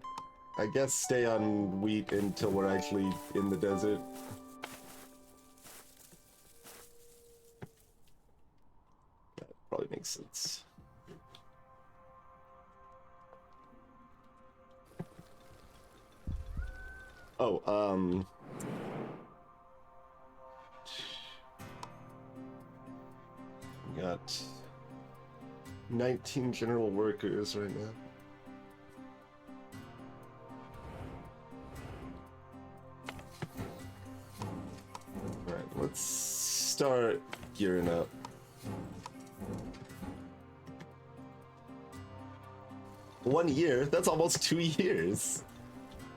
[SPEAKER 1] I guess stay on wheat until we're actually in the desert. That probably makes sense. Oh, we got 19 general workers right now. Alright, let's start gearing up. 1 year? That's almost 2 years.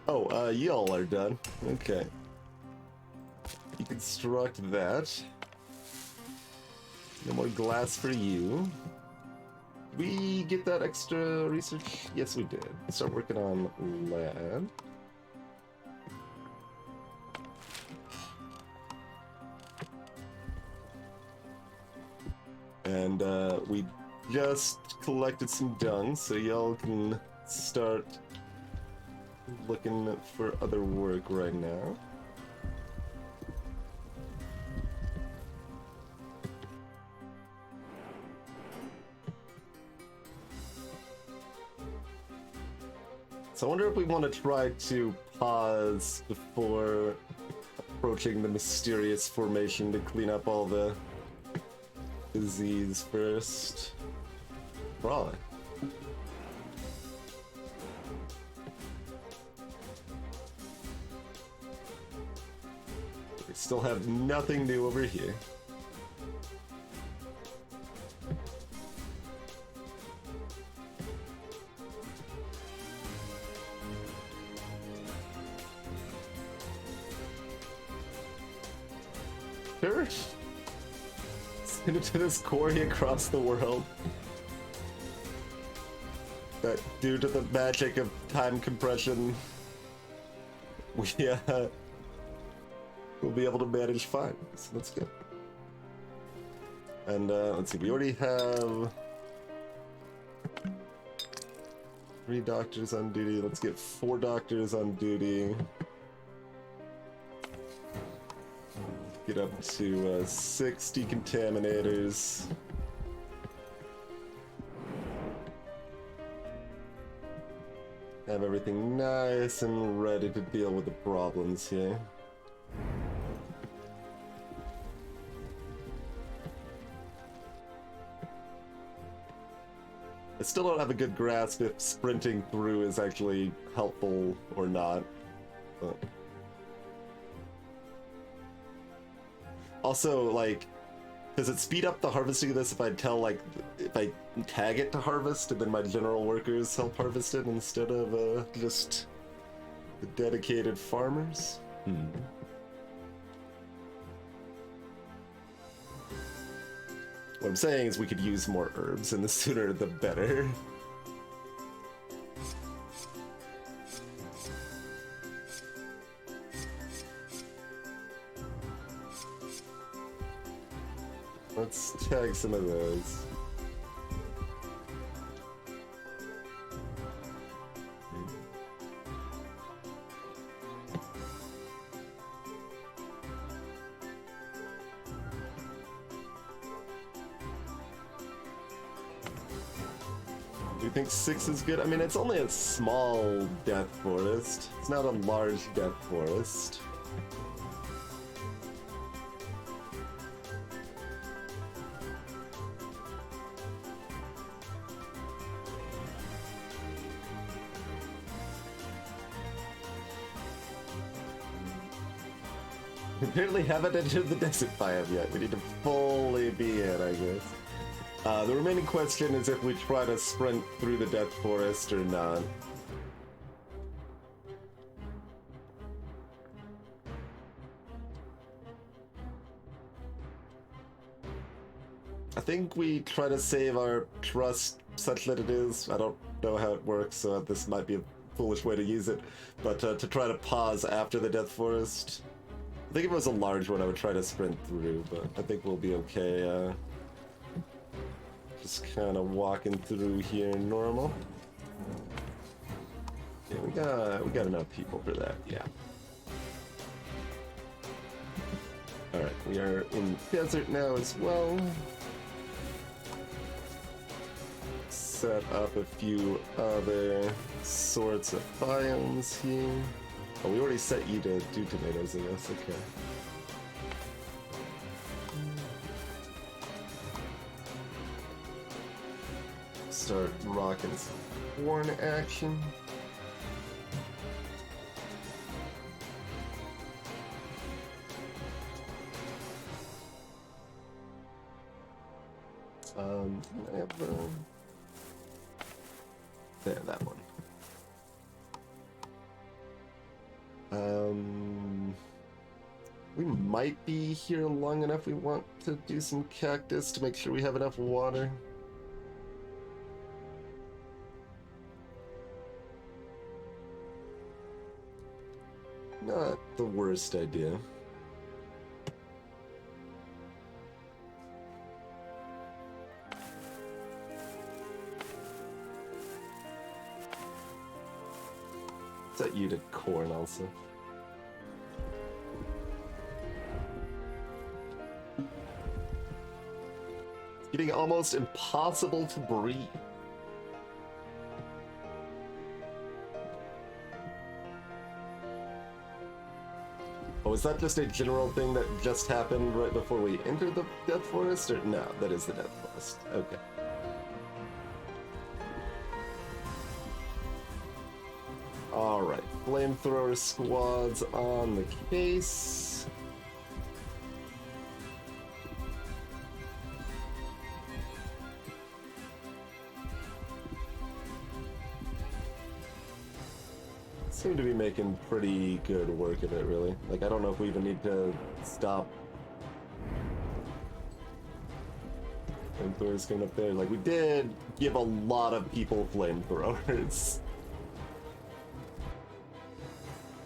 [SPEAKER 1] Oh, y'all are done. Okay. Deconstruct that. No more glass for you. We get that extra research? Yes, we did. Start working on lab. And we just collected some dung, so y'all can start looking for other work right now. So I wonder if we want to try to pause before approaching the mysterious formation to clean up all the disease first. Probably. We still have nothing new over here. Sure. Send it to this quarry across the world. That due to the magic of time compression, we'll be able to manage fine. So that's good. And let's see, we already have 3 doctors on duty. Let's get 4 doctors on duty. Get up to 6 decontaminators. Have everything nice and ready to deal with the problems here. I still don't have a good grasp if sprinting through is actually helpful or not. But also, like, does it speed up the harvesting of this if I tell, like, if I tag it to harvest and then my general workers help harvest it instead of just the dedicated farmers? What I'm saying is we could use more herbs, and the sooner the better. Let's tag some of those. Do you think 6 is good? I mean, it's only a small death forest. It's not a large death forest. We apparently haven't entered the desert biome yet. We need to fully be in, I guess. The remaining question is if we try to sprint through the Death Forest or not. I think we try to save our trust such that it is. I don't know how it works, so this might be a foolish way to use it. But to try to pause after the Death Forest. I think if it was a large one, I would try to sprint through, but I think we'll be okay. Just kind of walking through here normal. Yeah, we got enough people for that. Yeah. All right, we are in desert now as well. Set up a few other sorts of biomes here. Oh, we already set you to do tomatoes, I guess. Okay. Start rocking some corn action. I there, that one. We might be here long enough. We want to do some cactus to make sure we have enough water. Not the worst idea. Set you to corn also. It's getting almost impossible to breathe. Oh, is that just a general thing that just happened right before we entered the Death Forest? Or no, that is the Death Forest. Okay. Alright, flamethrower squads on the case. Seem to be making pretty good work of it, really. Like, I don't know if we even need to stop. Flamethrowers coming up there. Like, we did give a lot of people flamethrowers.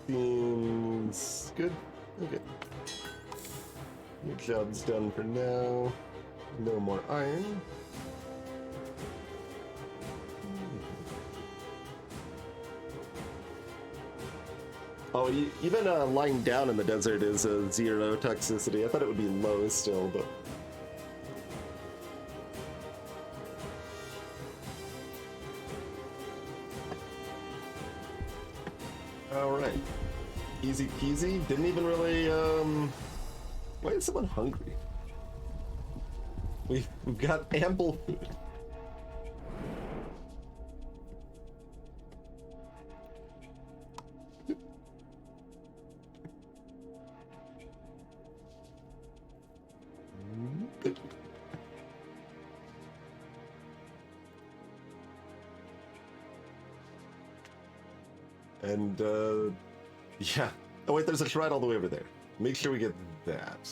[SPEAKER 1] Seems good. Okay. Your job's done for now. No more iron. Oh, even lying down in the desert is a 0 toxicity. I thought it would be low still, but... Alright. Easy peasy. Didn't even really, Why is someone hungry? We've got ample food. And, yeah. Oh wait, there's a shrine all the way over there. Make sure we get that.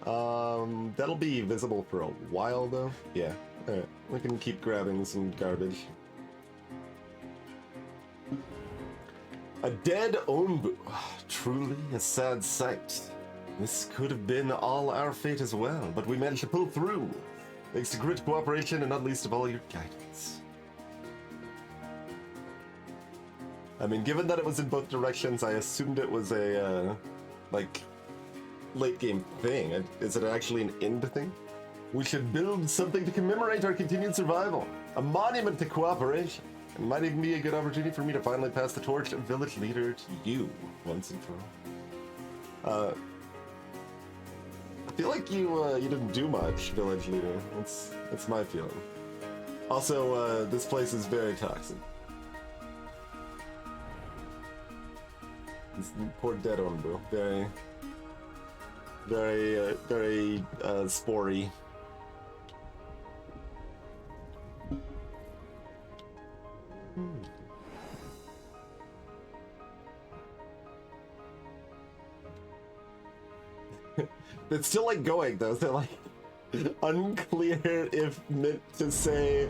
[SPEAKER 1] That'll be visible for a while, though. Yeah. Alright, we can keep grabbing some garbage. A dead Onbu. Truly a sad sight. This could have been all our fate as well, but we managed to pull through. Thanks to grit, cooperation, and not least of all your guidance. I mean, given that it was in both directions, I assumed it was a, like, late game thing. Is it actually an end thing? We should build something to commemorate our continued survival. A monument to cooperation. It might even be a good opportunity for me to finally pass the torch of village leader to you, once and for all. I feel like you didn't do much, village leader. That's my feeling. Also, this place is very toxic. This poor dead Onbu. Very spory. It's still like going though. They're like unclear if meant to say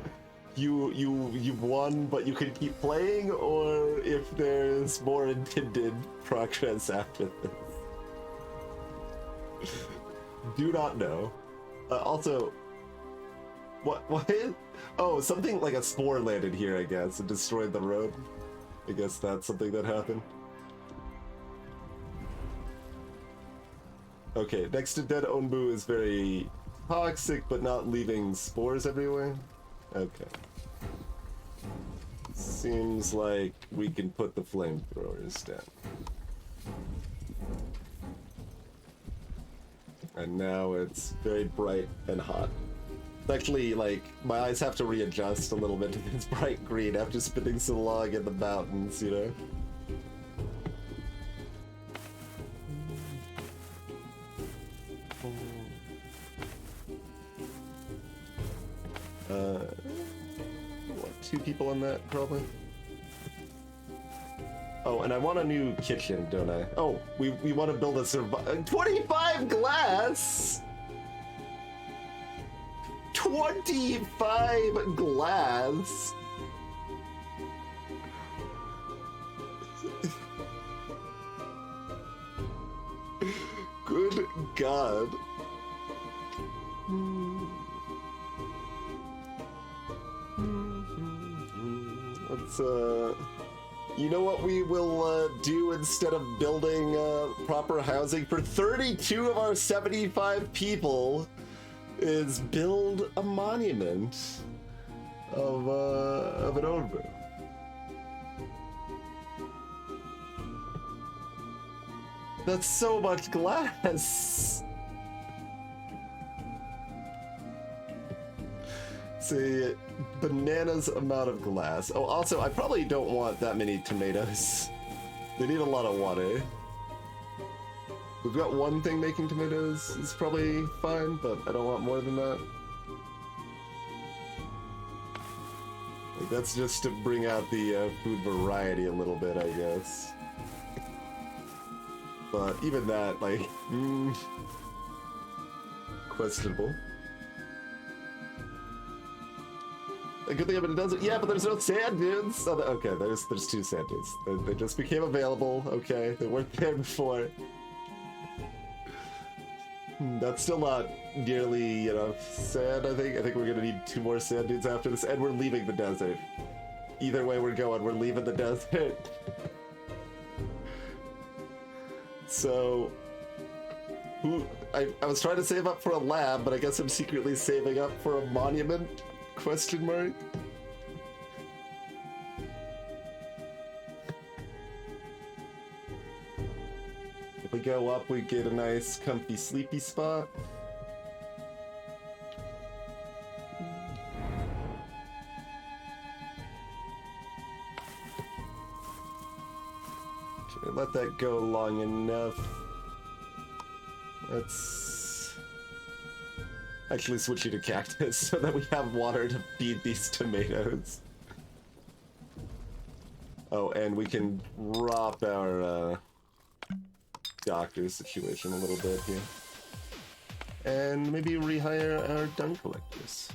[SPEAKER 1] you've won, but you can keep playing, or if there's more intended progress after this. Do not know. Also, what? Oh, something like a spore landed here, I guess, and destroyed the road. I guess that's something that happened. Okay, next to dead Onbu is very toxic, but not leaving spores everywhere. Okay. Seems like we can put the flamethrowers down. And now it's very bright and hot. It's actually, like, my eyes have to readjust a little bit to this bright green after spending so long in the mountains, you know? What 2 people on that, probably. Oh, and I want a new kitchen, don't I? Oh, we want to build a 25 glass! 25 glass! Good God. Let's, you know what we will do instead of building proper housing for 32 of our 75 people is build a monument of an Odbu. That's so much glass. See, bananas amount of glass. Oh, also, I probably don't want that many tomatoes. They need a lot of water. We've got one thing making tomatoes. It's probably fine, but I don't want more than that. Like, that's just to bring out the food variety a little bit, I guess. But even that, like, questionable. A good thing about it doesn't. Yeah, but there's no sand dunes. Oh, okay, there's 2 sand dunes. They just became available. Okay, they weren't there before. That's still not nearly enough sand. I think we're gonna need 2 more sand dunes after this, and we're leaving the desert. Either way we're going, we're leaving the desert. So, I was trying to save up for a lab, but I guess I'm secretly saving up for a monument? Question mark? If we go up, we get a nice, comfy, sleepy spot. Okay, let that go long enough. Let's actually switch you to cactus so that we have water to feed these tomatoes. Oh, and we can drop our doctor situation a little bit here. And maybe rehire our dung collectors.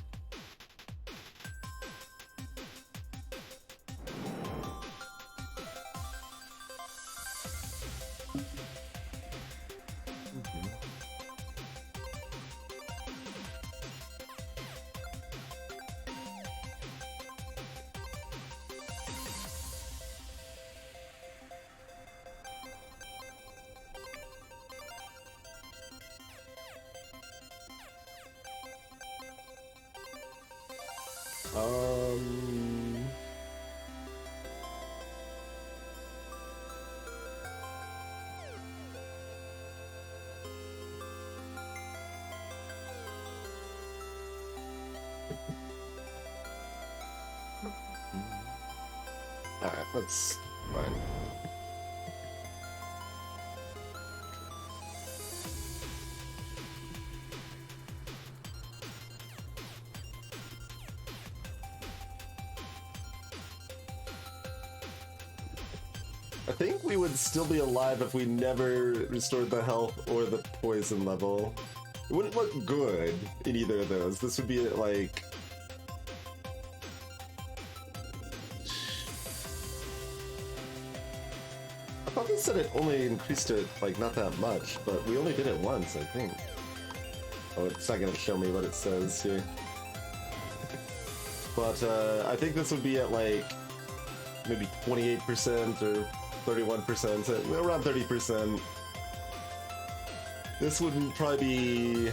[SPEAKER 1] Alright, that's fine. I think we would still be alive if we never restored the health or the poison level. It wouldn't look good in either of those. This would be like... I thought they said it only increased it, like, not that much, but we only did it once, I think. Oh, it's not gonna show me what it says here. But, I think this would be at, like, maybe 28% or 31%, so around 30%. This would probably be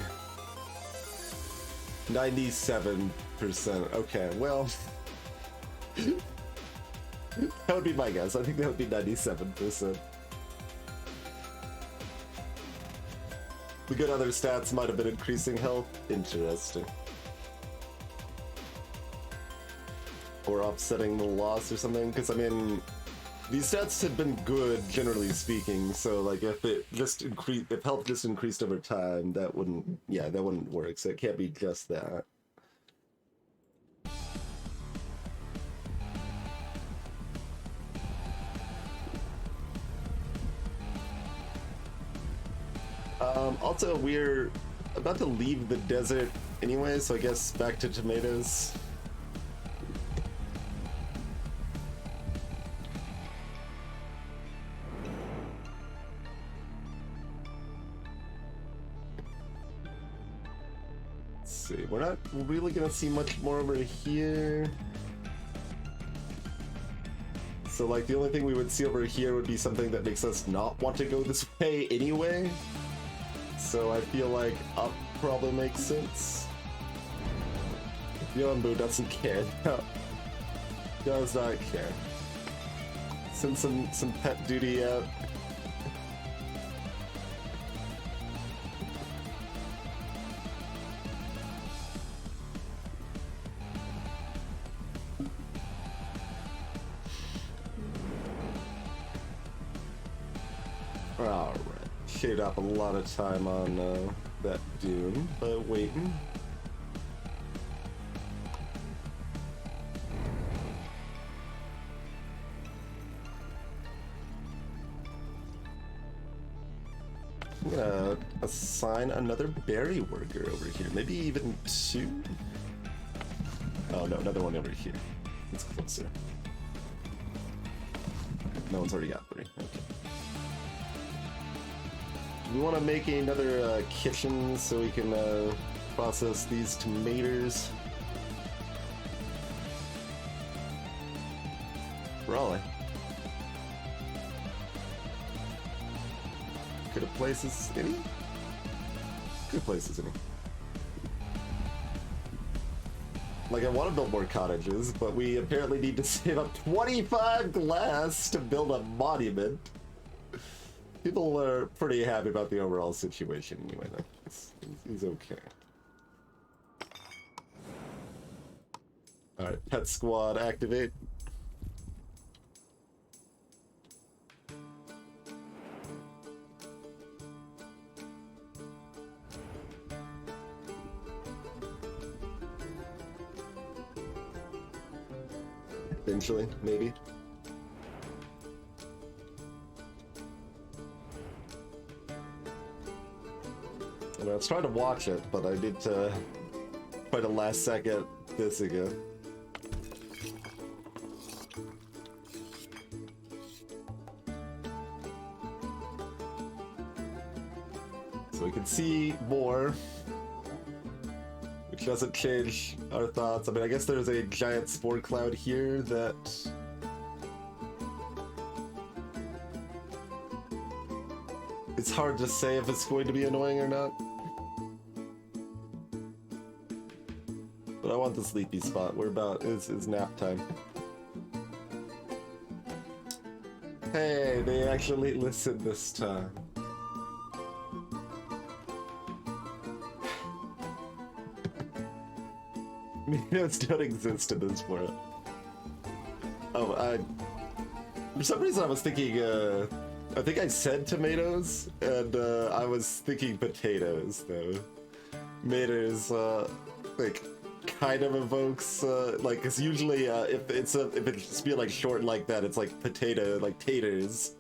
[SPEAKER 1] 97%. Okay, well, that would be my guess. I think that would be 97%. The good other stats might have been increasing health. Interesting. Or offsetting the loss or something, because I mean, these stats had been good, generally speaking, so like if it just increased, if health just increased over time, that wouldn't, yeah, that wouldn't work, so it can't be just that. Also, we're about to leave the desert anyway, so I guess back to tomatoes. Let's see, we're not really gonna see much more over here. So like the only thing we would see over here would be something that makes us not want to go this way anyway. So I feel like up probably makes sense. Yonbu doesn't care. No. Does not care. Send some pet duty out. Alright. Shaved up a lot of time on that dune, but waiting. I'm gonna assign another berry worker over here. Maybe even two? Oh no, another one over here. It's closer. No one's already got three. Okay. Do we want to make another kitchen so we can process these tomatoes? Probably. Could have places any? Good places any. Like, I want to build more cottages, but we apparently need to save up 25 glass to build a monument. People are pretty happy about the overall situation anyway, though. It's okay. Alright, pet squad activate. Eventually, maybe. I mean, I was trying to watch it, but I did quite a last second this ago. So we can see more, which doesn't change our thoughts. I mean, I guess there's a giant spore cloud here that... It's hard to say if it's going to be annoying or not. But I want the sleepy spot. We're about... It's nap time. Hey, they actually listened this time. Tomatoes don't exist in this world. Oh, for some reason I was thinking, I think I said tomatoes, and I was thinking potatoes, though. Tomatoes, like, kind of evokes, like, cause usually, if it's just be like short like that, it's like potato, like taters.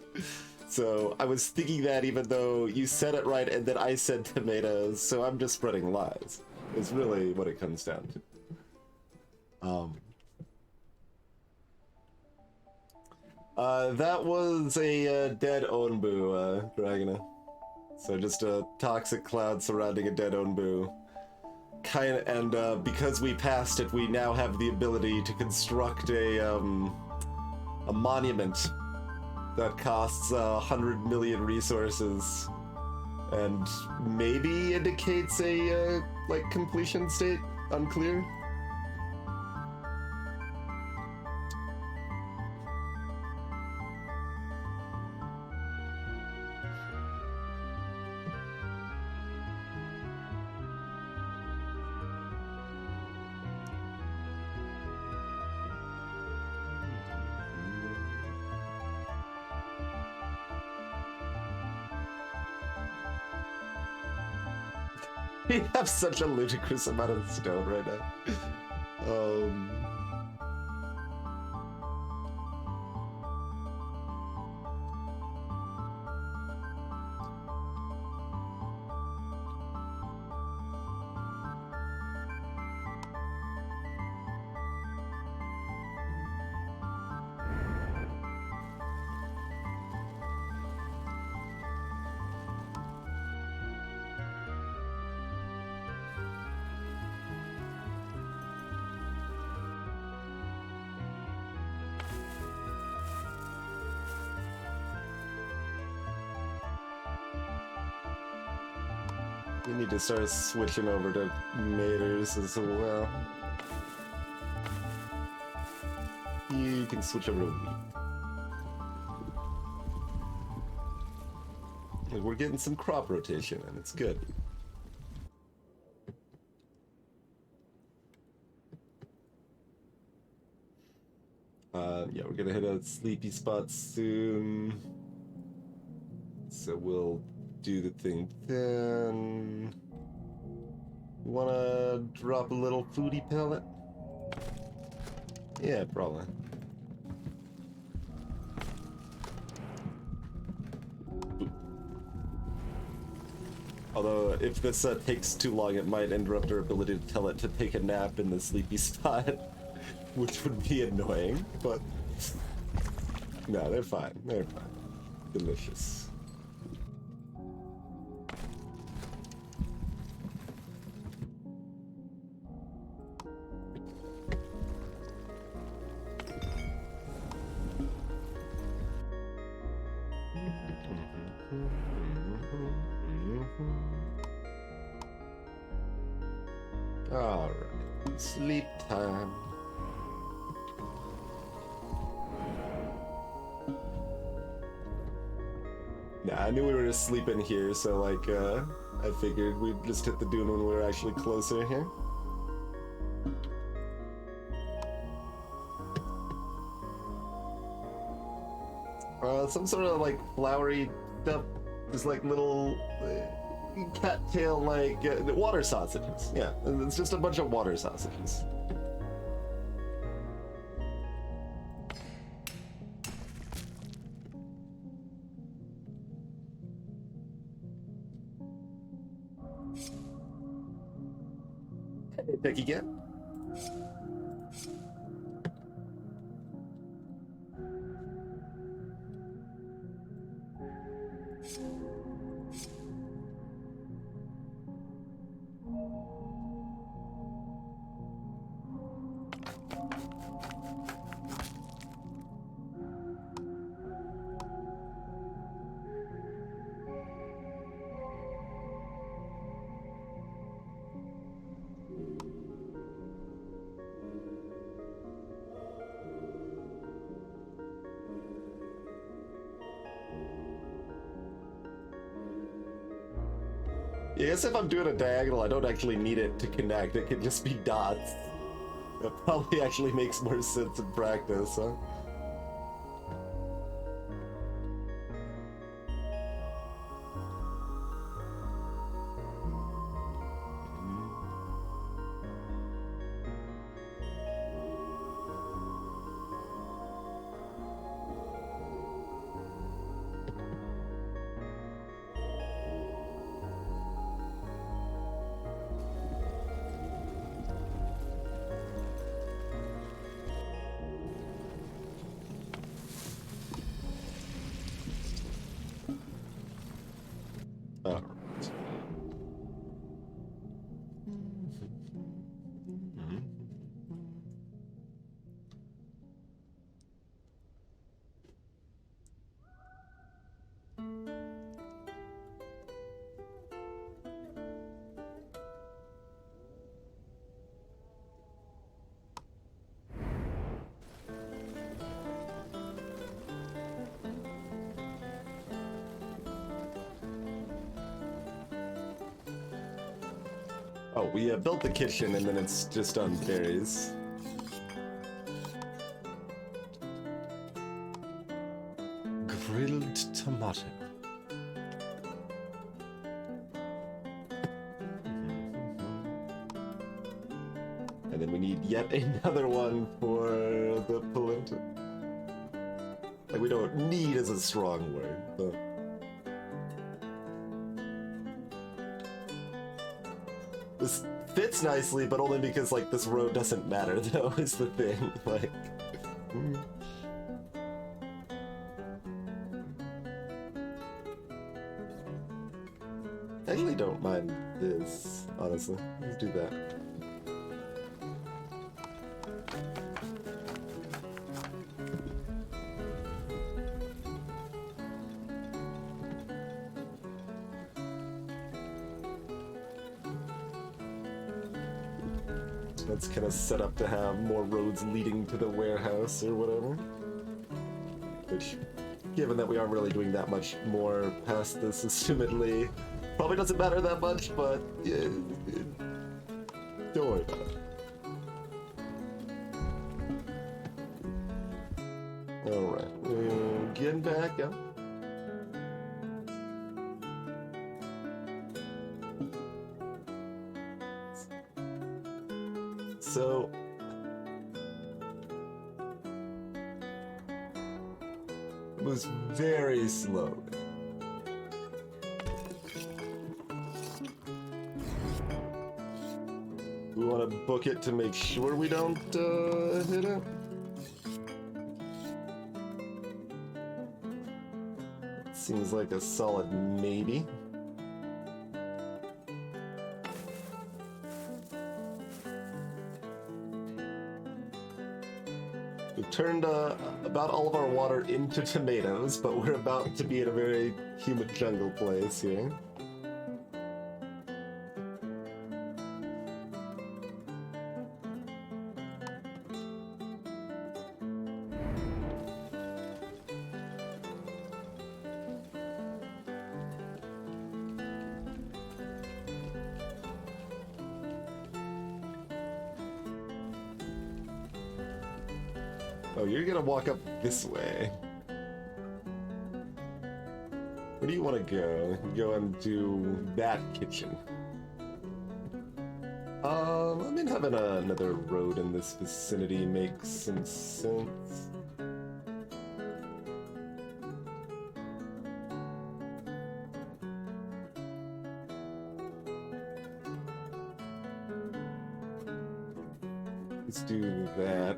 [SPEAKER 1] So I was thinking that even though you said it right and then I said tomatoes, so I'm just spreading lies. It's really what it comes down to. That was a dead Onbu, Dragona. So just a toxic cloud surrounding a dead Onbu. And because we passed it, we now have the ability to construct a monument that costs 100 million resources and maybe indicates a like completion state. Unclear. We have such a ludicrous amount of stone right now. We need to start switching over to maters as well. You can switch over to wheat. Like, we're getting some crop rotation and it's good. Yeah, we're gonna hit a sleepy spot soon. So we'll do the thing then. You wanna drop a little foodie pellet? Yeah, probably. Although, if this takes too long, it might interrupt our ability to tell it to take a nap in the sleepy spot, which would be annoying, but... No, they're fine. They're fine. Delicious. Alright, sleep time. Nah, I knew we were sleeping here, so like, I figured we'd just hit the dune when we were actually closer here. Some sort of like flowery stuff, just like little cattail like water sausages. Yeah, it's just a bunch of water sausages. Hey, Becky, again. Yeah, I guess if I'm doing a diagonal, I don't actually need it to connect. It can just be dots. That probably actually makes more sense in practice, huh? Oh, we built the kitchen and then it's just on berries. Grilled tomato. And then we need yet another one for the polenta. Like, we don't need is a strong word, but... This fits nicely, but only because, like, this road doesn't matter, though, is the thing. Like... I actually don't mind this, honestly. Let's do that. That's kind of set up to have more roads leading to the warehouse or whatever. Which, given that we aren't really doing that much more past this, assumedly, probably doesn't matter that much, but don't worry about it. Alright, getting back up. So, it was very slow. We want to book it to make sure we don't hit it. Seems like a solid maybe. We've turned about all of our water into tomatoes, but we're about to be in a very humid jungle place here. Oh, you're gonna walk up this way. Where do you want to go? Go and do that kitchen. I mean, having another road in this vicinity makes some sense. Let's do that.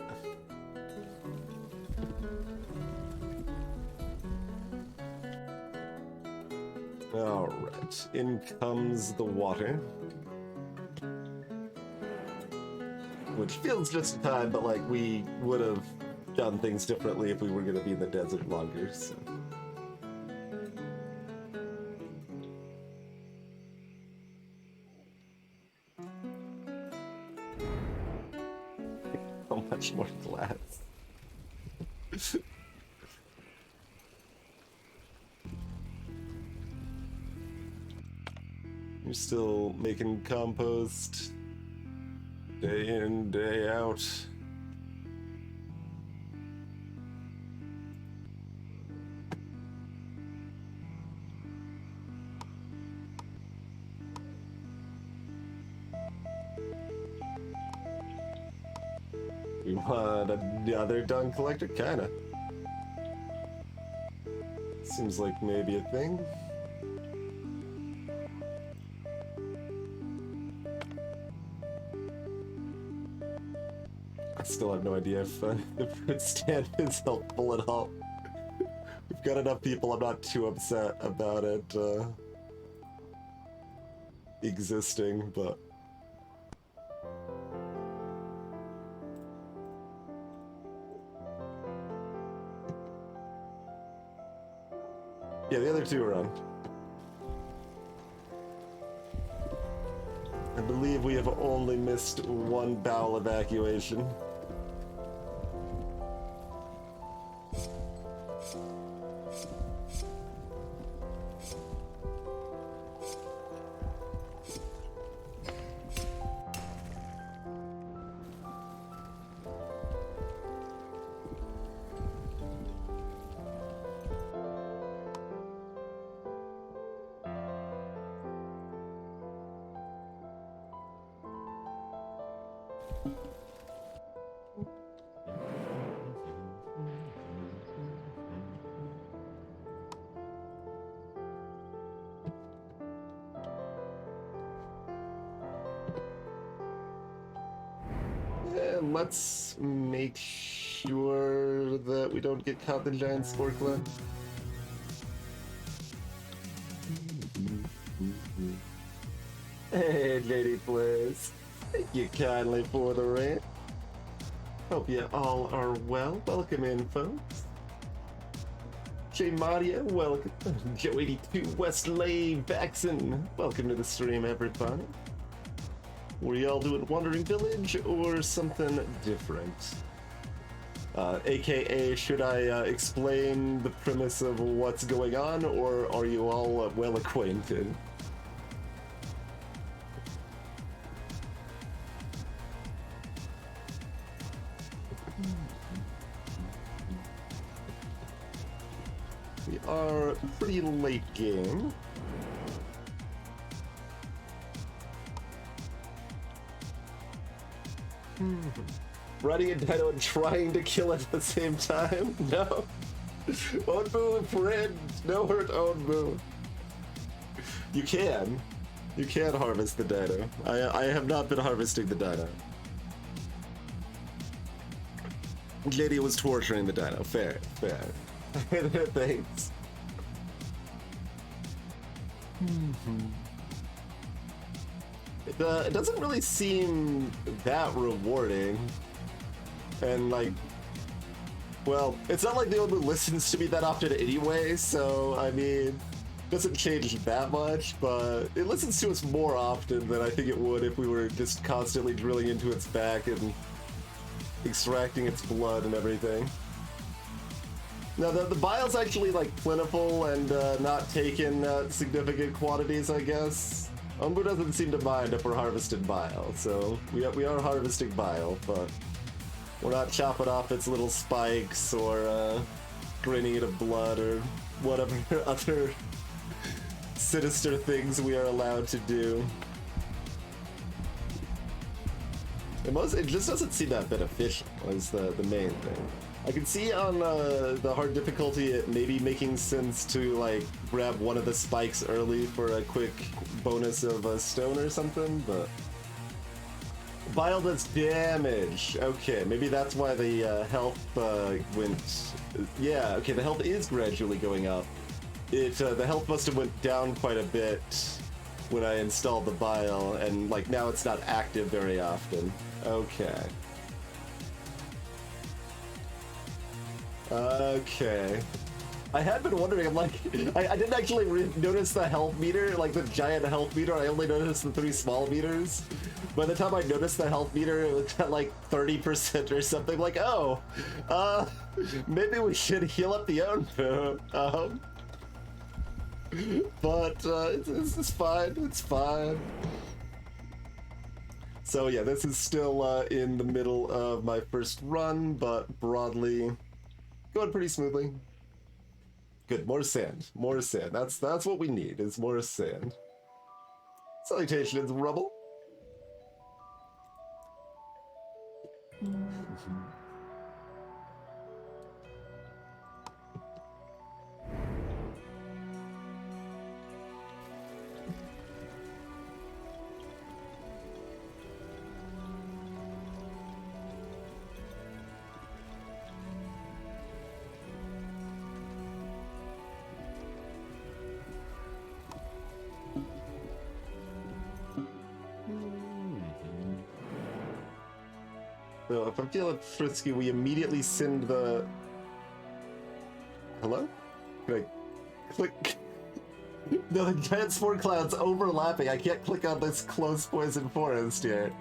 [SPEAKER 1] Alright, in comes the water. Which feels just in time, but like we would have done things differently if we were going to be in the desert longer, so. How much more glass? You're still making compost day in, day out. You want another dung collector? Kinda. Seems like maybe a thing. I still have no idea if the fruit stand is helpful at all. We've got enough people, I'm not too upset about it existing, but... yeah, the other two are on. I believe we have only missed one bowel evacuation. And let's make sure that we don't get caught in the giant spore cloud. Hey, Lady Bliss. Thank you kindly for the rant. Hope you all are well. Welcome in, folks. Jay Maria, welcome. Joe 82 Westlake Baxon. Welcome to the stream, everybody. Were y'all doing Wandering Village or something different? AKA, should I explain the premise of what's going on, or are you all well acquainted? We are pretty late game. Riding a dino and trying to kill at the same time? No. Onbu, friend. No hurt, Onbu. You can. You can harvest the dino. I have not been harvesting the dino. Lady was torturing the dino. Fair, fair. Thanks. It doesn't really seem that rewarding. And like, well, it's not like the Onbu listens to me that often anyway, so I mean, it doesn't change that much, but it listens to us more often than I think it would if we were just constantly drilling into its back and extracting its blood and everything. Now, the bile's actually, like, plentiful and not taken significant quantities, I guess. Onbu doesn't seem to mind if we're harvesting bile, so we are harvesting bile, but we're not chopping off its little spikes or draining it of blood or whatever other sinister things we are allowed to do. It just doesn't seem that beneficial, is the main thing. I can see on the hard difficulty it maybe making sense to like grab one of the spikes early for a quick bonus of a stone or something, but bile does damage. Okay, maybe that's why the health went. Yeah, okay, the health is gradually going up. The health must have went down quite a bit when I installed the bile, and like now it's not active very often. Okay. Okay. I had been wondering, I'm like, I didn't actually notice the health meter, like the giant health meter, I only noticed the 3 small meters. By the time I noticed the health meter, it was at like 30% or something, like, oh, maybe we should heal up the Onbu. But it's fine, it's fine. So yeah, this is still in the middle of my first run, but broadly going pretty smoothly. Good, more sand, more sand. That's what we need, is more sand. Salutations, Rubble. So if I'm feeling frisky, we immediately send the... Hello? Can I click? No, the giant spore cloud's overlapping. I can't click on this close poison forest here.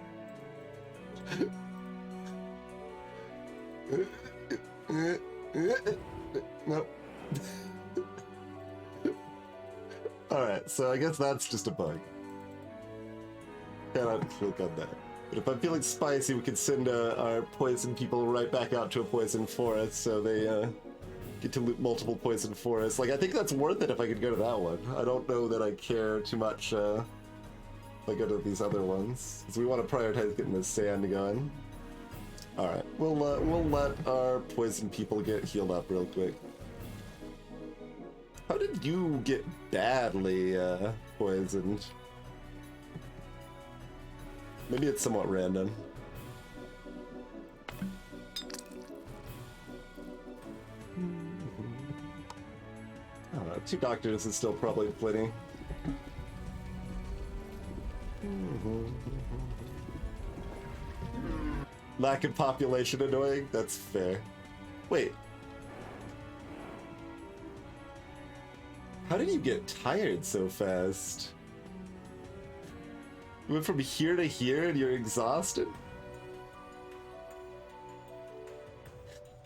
[SPEAKER 1] Nope. Alright, so I guess that's just a bug. Cannot click on that. But if I'm feeling spicy, we could send our poison people right back out to a poison forest, so they get to loot multiple poison forests. Like, I think that's worth it if I could go to that one. I don't know that I care too much if I go to these other ones, because we want to prioritize getting the sand going. All right, we'll let our poison people get healed up real quick. How did you get badly poisoned? Maybe it's somewhat random. Oh, 2 doctors is still probably plenty. Lack of population annoying? That's fair. Wait. How did you get tired so fast? You went from here to here and you're exhausted?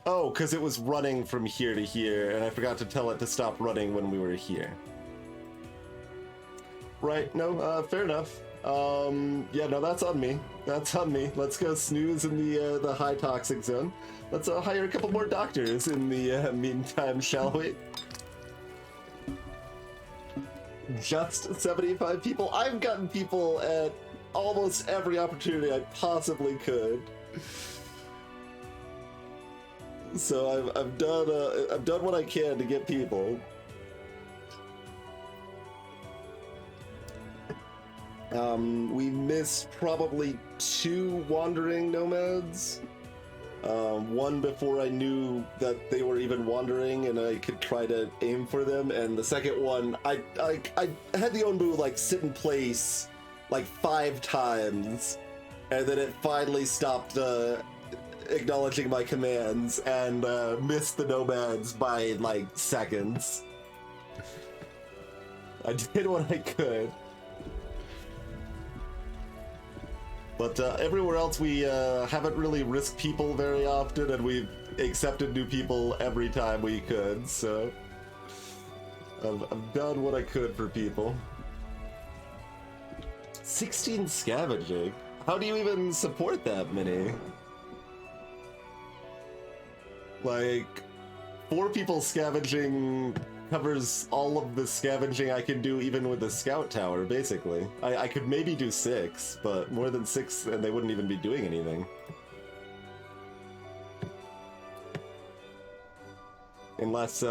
[SPEAKER 1] Oh, because it was running from here to here, and I forgot to tell it to stop running when we were here. Right, no, fair enough. Yeah, no, that's on me. That's on me. Let's go snooze in the high toxic zone. Let's hire a couple more doctors in the meantime, shall we? Just 75 people? I've gotten people at almost every opportunity I possibly could. So I've done what I can to get people. We missed probably 2 wandering nomads. One before I knew that they were even wandering and I could try to aim for them, and the second one, I had the Onbu like sit in place like 5 times, and then it finally stopped acknowledging my commands and missed the nomads by like seconds. I did what I could. But everywhere else we haven't really risked people very often, and we've accepted new people every time we could, so I've done what I could for people. 16 scavenging? How do you even support that many? Like, 4 people scavenging covers all of the scavenging I can do even with the scout tower, basically. I could maybe do 6, but more than 6 and they wouldn't even be doing anything. Unless,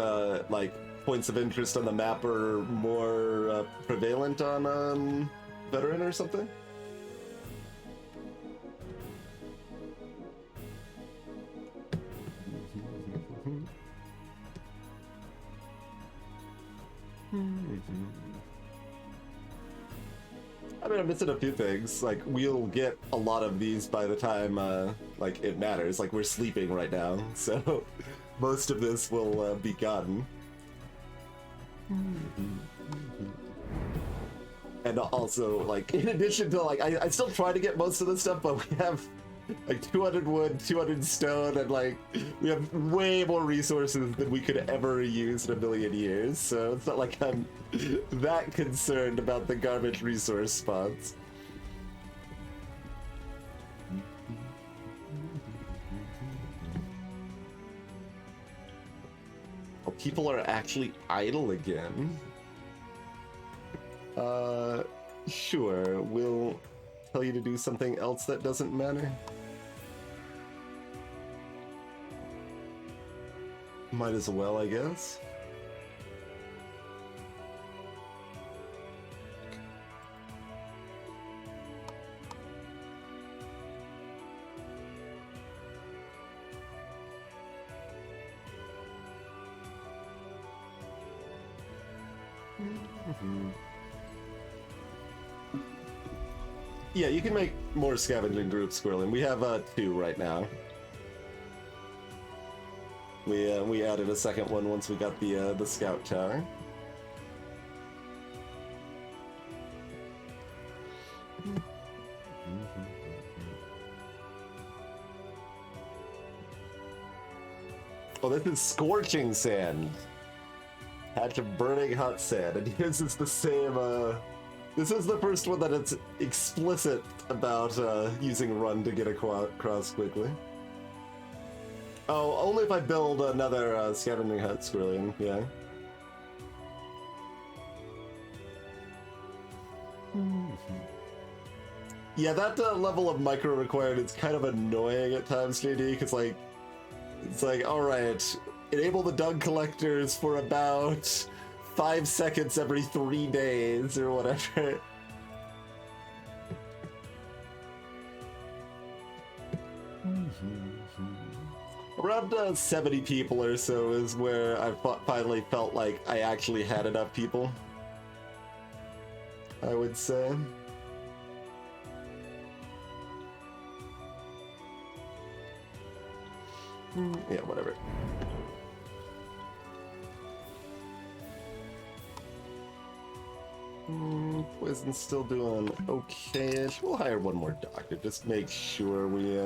[SPEAKER 1] like, points of interest on the map are more prevalent on veteran or something? I mean, I'm missing a few things. Like, we'll get a lot of these by the time, like, it matters. Like, we're sleeping right now, so most of this will be gotten. And also, like, in addition to, like, I still try to get most of this stuff, but we have, like, 200 wood, 200 stone, and, like, we have way more resources than we could ever use in a million years, so it's not like I'm that concerned about the garbage resource spots. Oh, people are actually idle again. Sure, we'll tell you to do something else that doesn't matter. Might as well, I guess. Yeah, you can make more scavenging groups, Squirrelin. We have 2 right now. We added a second one once we got the scout tower. Oh, this is scorching sand. Hatch of burning hot sand, and this is the same. This is the first one that it's explicit about using run to get across quickly. Oh, only if I build another scavenging hut, Squirrelian, yeah. Yeah, that level of micro required is kind of annoying at times, JD, because, like, it's like, alright, enable the dung collectors for about 5 seconds every 3 days, or whatever. Around 70 people or so is where I finally felt like I actually had enough people, I would say. Yeah, whatever. Poison's still doing okay-ish. We'll hire one more doctor, just make sure we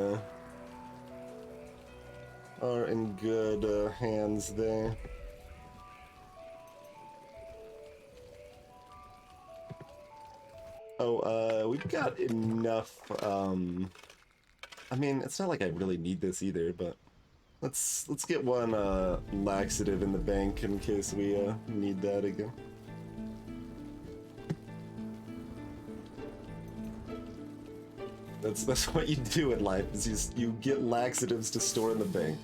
[SPEAKER 1] are in good hands there. Oh, we've got enough, I mean, it's not like I really need this either, but let's get one laxative in the bank in case we need that again. That's what you do in life, is you get laxatives to store in the bank.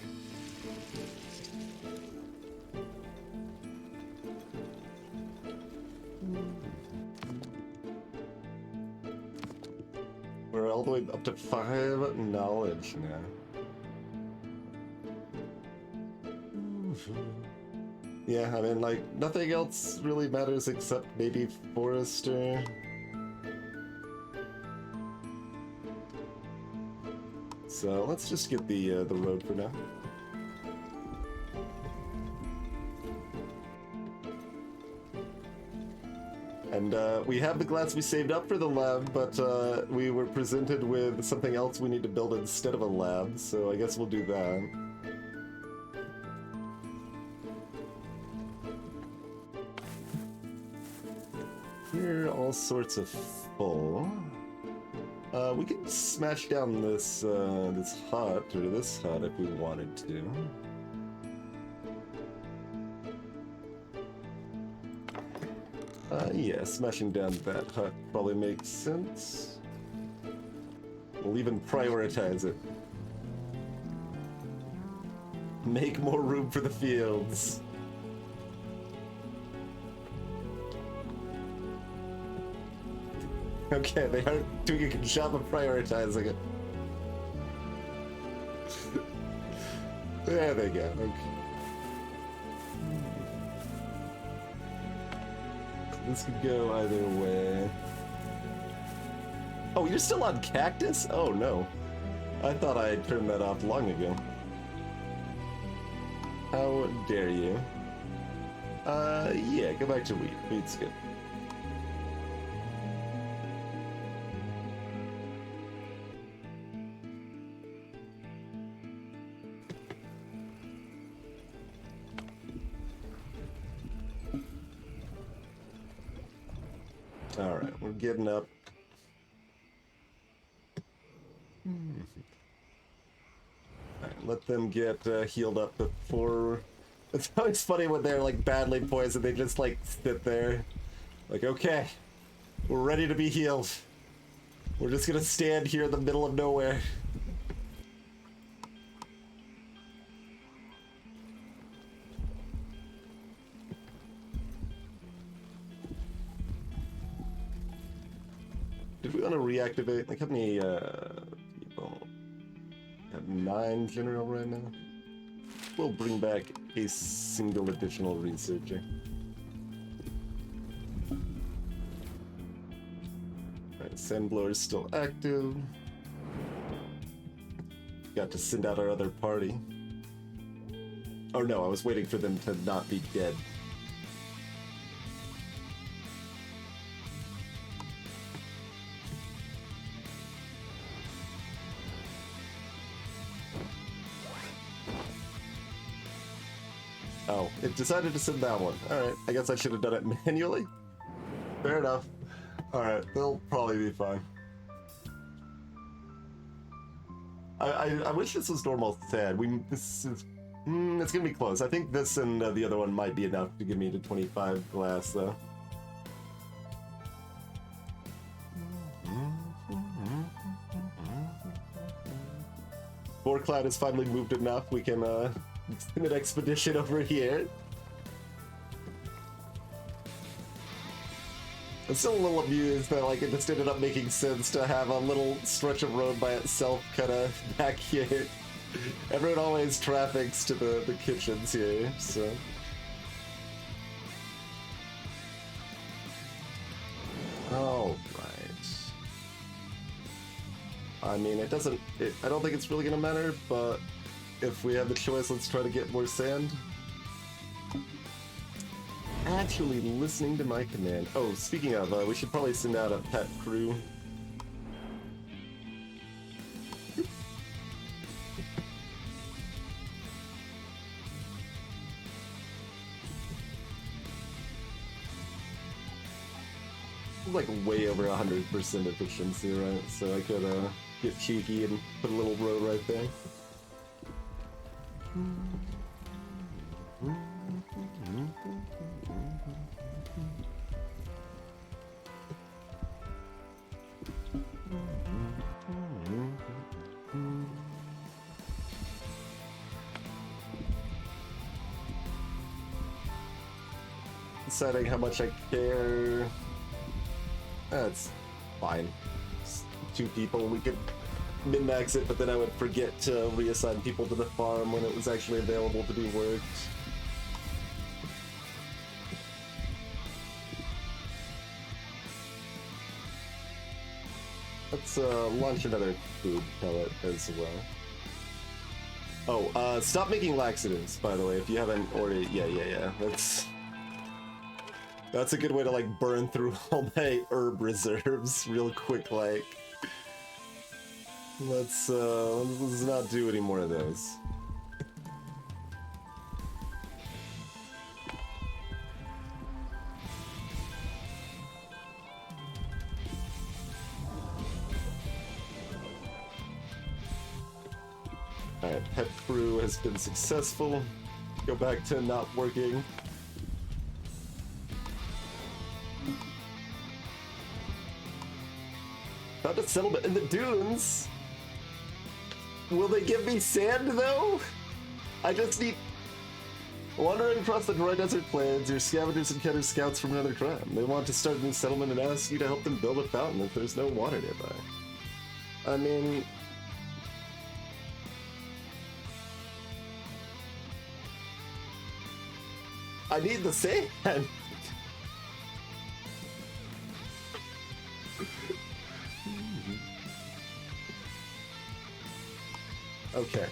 [SPEAKER 1] We're all the way up to 5 knowledge now. Yeah, I mean, like, nothing else really matters except maybe Forester. So let's just get the road for now. And we have the glass we saved up for the lab, but we were presented with something else we need to build instead of a lab, so I guess we'll do that. Here, all sorts of full. We could smash down this this hut, or this hut if we wanted to. Yeah, smashing down that hut probably makes sense. We'll even prioritize it. Make more room for the fields. Okay, they aren't doing a good job of prioritizing it. There they go, okay. This could go either way. Oh, you're still on cactus? Oh no. I thought I had turned that off long ago. How dare you? Yeah, go back to wheat. Wheat's good. Alright, we're getting up. Alright, let them get healed up before... It's always funny when they're like badly poisoned, they just like sit there. Like, okay, we're ready to be healed. We're just gonna stand here in the middle of nowhere. Did we want to reactivate? Like, how many people? We have 9 general right now. We'll bring back a single additional researcher. Alright, Sandblower is still active. Got to send out our other party. Oh no, I was waiting for them to not be dead. Oh, it decided to send that one. Alright, I guess I should have done it manually. Fair enough. Alright, they'll probably be fine. I wish this was normal sad. This is... it's gonna be close. I think this and the other one might be enough to give me to 25 glass, though. Vorcloud has finally moved enough. We can, send an expedition over here. I'm still a little amused that like it just ended up making sense to have a little stretch of road by itself kind of back here. Everyone always traffics to the kitchens here, so. All right. I mean, it doesn't, I don't think it's really gonna matter, but if we have the choice, let's try to get more sand. actually listening to my command. Oh, speaking of, we should probably send out a pet crew. Like way over 100% efficiency, right? So I could get cheeky and put a little road right there. Deciding how much I care. That's fine. It's 2 people, we could min-max it, but then I would forget to reassign people to the farm when it was actually available to be worked. Let's launch another food pellet as well. Oh, stop making laxatives, by the way, if you haven't already. Yeah. That's a good way to like burn through all my herb reserves real quick, like. Let's not do any more of those. Alright, pet crew has been successful. Go back to not working. Found a settlement in the dunes! Will they give me sand, though? I just need... Wandering across the dry desert plains, your scavengers encounter scouts from another tribe. They want to start a new settlement and ask you to help them build a fountain if there's no water nearby. I mean... I need the sand! Okay,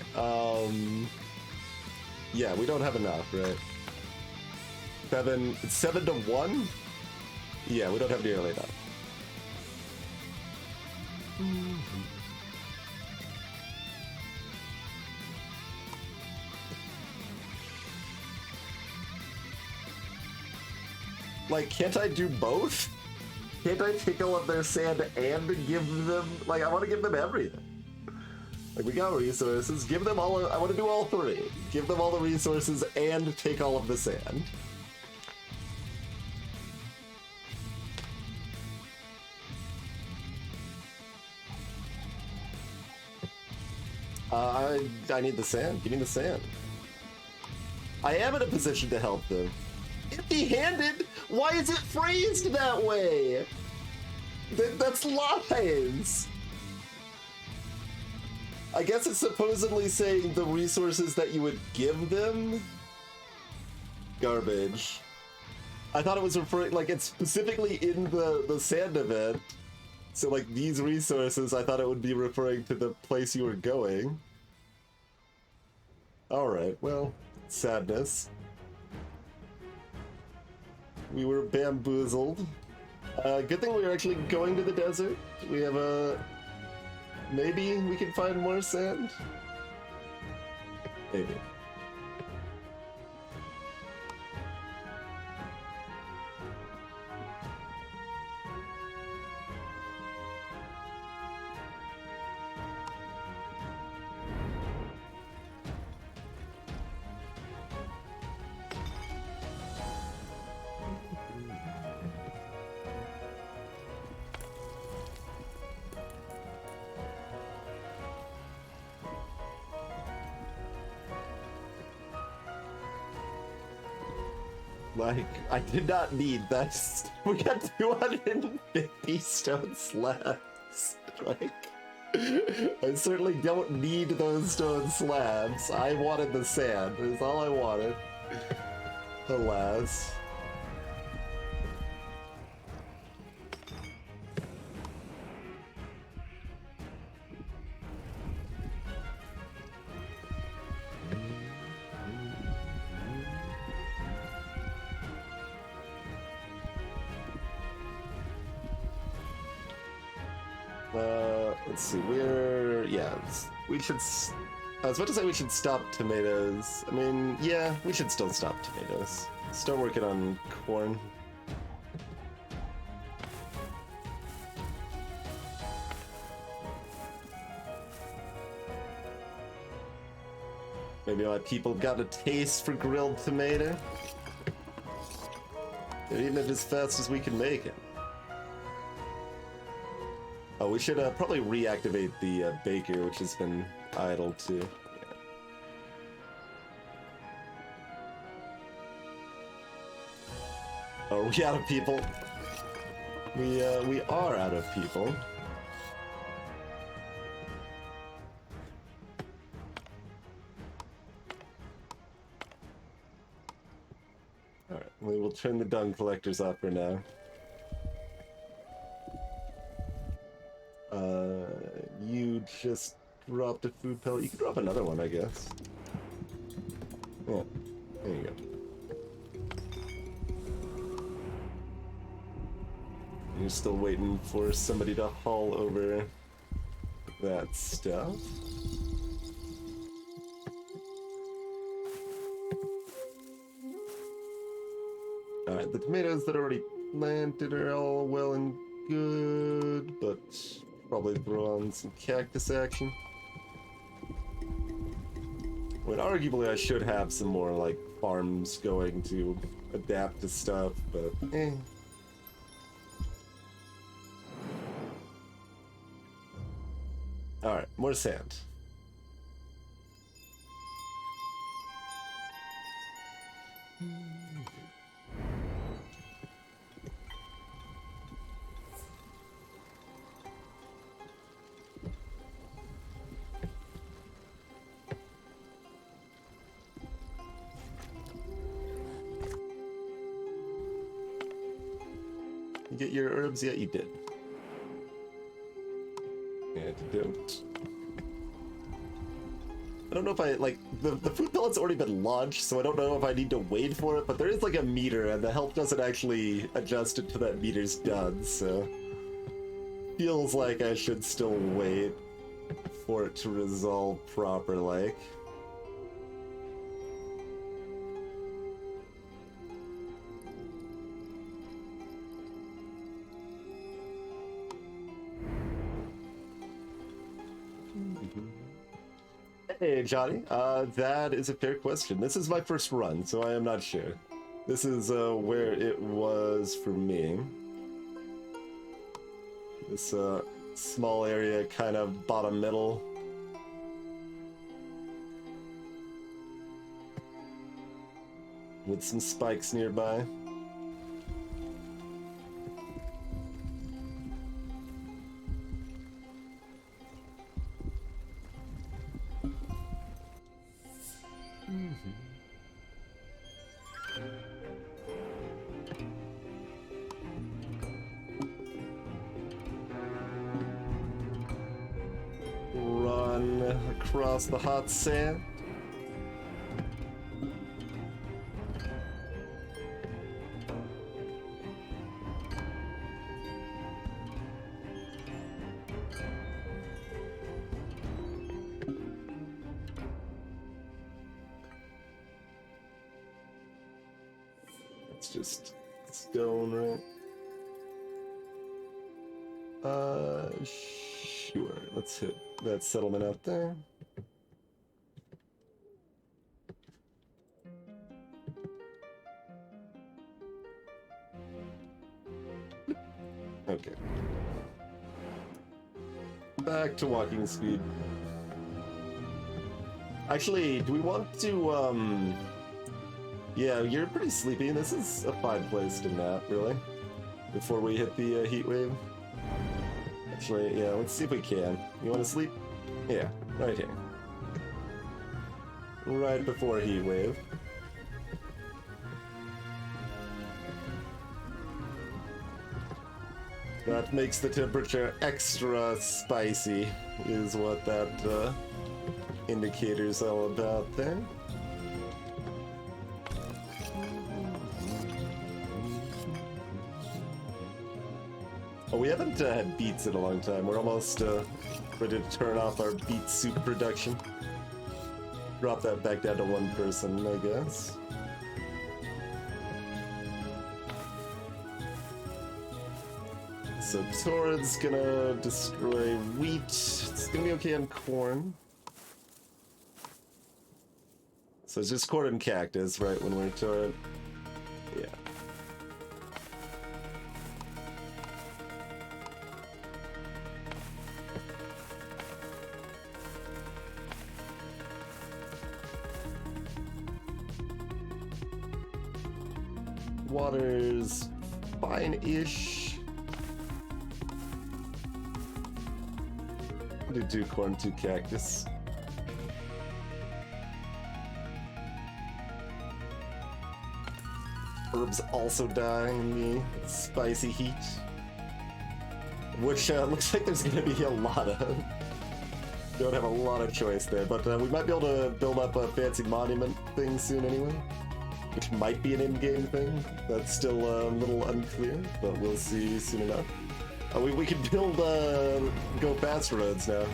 [SPEAKER 1] yeah, we don't have enough, right? 7 to 1? Yeah, we don't have nearly enough. Like, can't I do both? Can't I take all of their sand and give them, like, I want to give them everything. Like, we got resources, give them all, I want to do all 3. Give them all the resources and take all of the sand. I need the sand, give me the sand. I am in a position to help them. Empty-handed? Why is it phrased that way? That's lies. I guess it's supposedly saying the resources that you would give them? Garbage. I thought it was referring, like, it's specifically in the sand event. So, like, these resources, I thought it would be referring to the place you were going. Alright, well, sadness. We were bamboozled. Good thing we were actually going to the desert. We have a... Maybe we can find more sand? Maybe. Like, I did not need that. We got 250 stone slabs. Like, I certainly don't need those stone slabs. I wanted the sand. Is all I wanted. Alas. Let's see, we should, I was about to say we should stop tomatoes. I mean, yeah, we should still stop tomatoes. Start working on corn. Maybe my people got a taste for grilled tomato. They're eating it as fast as we can make it. Oh, we should probably reactivate the baker, which has been idle too. Yeah. Are we out of people? We are out of people. Alright, we will turn the dung collectors off for now. You just dropped a food pellet. You can drop another one, I guess. Yeah, there you go. You're still waiting for somebody to haul over that stuff. Alright, the tomatoes that are already planted are all well and good, but probably throw on some cactus action. When arguably I should have some more like farms going to adapt to stuff, but eh. Alright, more sand. You get your herbs yet? You did. And you don't. I don't know if I, like, the food pellet's already been launched, so I don't know if I need to wait for it, but there is like a meter, and the help doesn't actually adjust it to that meter's done, so feels like I should still wait for it to resolve proper, like. Hey, Johnny. That is a fair question. This is my first run, so I am not sure. This is where it was for me. This small area, kind of bottom middle. With some spikes nearby. Run across the hot sand. It's just stone, right? Sure. Let's hit that settlement out there. Okay. Back to walking speed. Actually, do we want to, yeah, you're pretty sleepy. This is a fine place to nap, really, before we hit the heat wave. Actually, yeah, let's see if we can. You want to sleep? Yeah, right here. Right before heat wave. That makes the temperature extra spicy, is what that indicator's all about there. Oh, we haven't had beets in a long time. We're almost ready to turn off our beet soup production. Drop that back down to one person, I guess. So Torrid's gonna destroy wheat. It's gonna be okay on corn. So it's just corn and cactus, right, when we're Torrid? Yeah. Water's fine-ish. I'll do 2 corn, 2 cactus. Herbs also die in the spicy heat. Which looks like there's gonna be a lot of. Don't have a lot of choice there, but we might be able to build up a fancy monument thing soon anyway. Which might be an in-game thing. That's still a little unclear, but we'll see soon enough. We can build go fast roads now.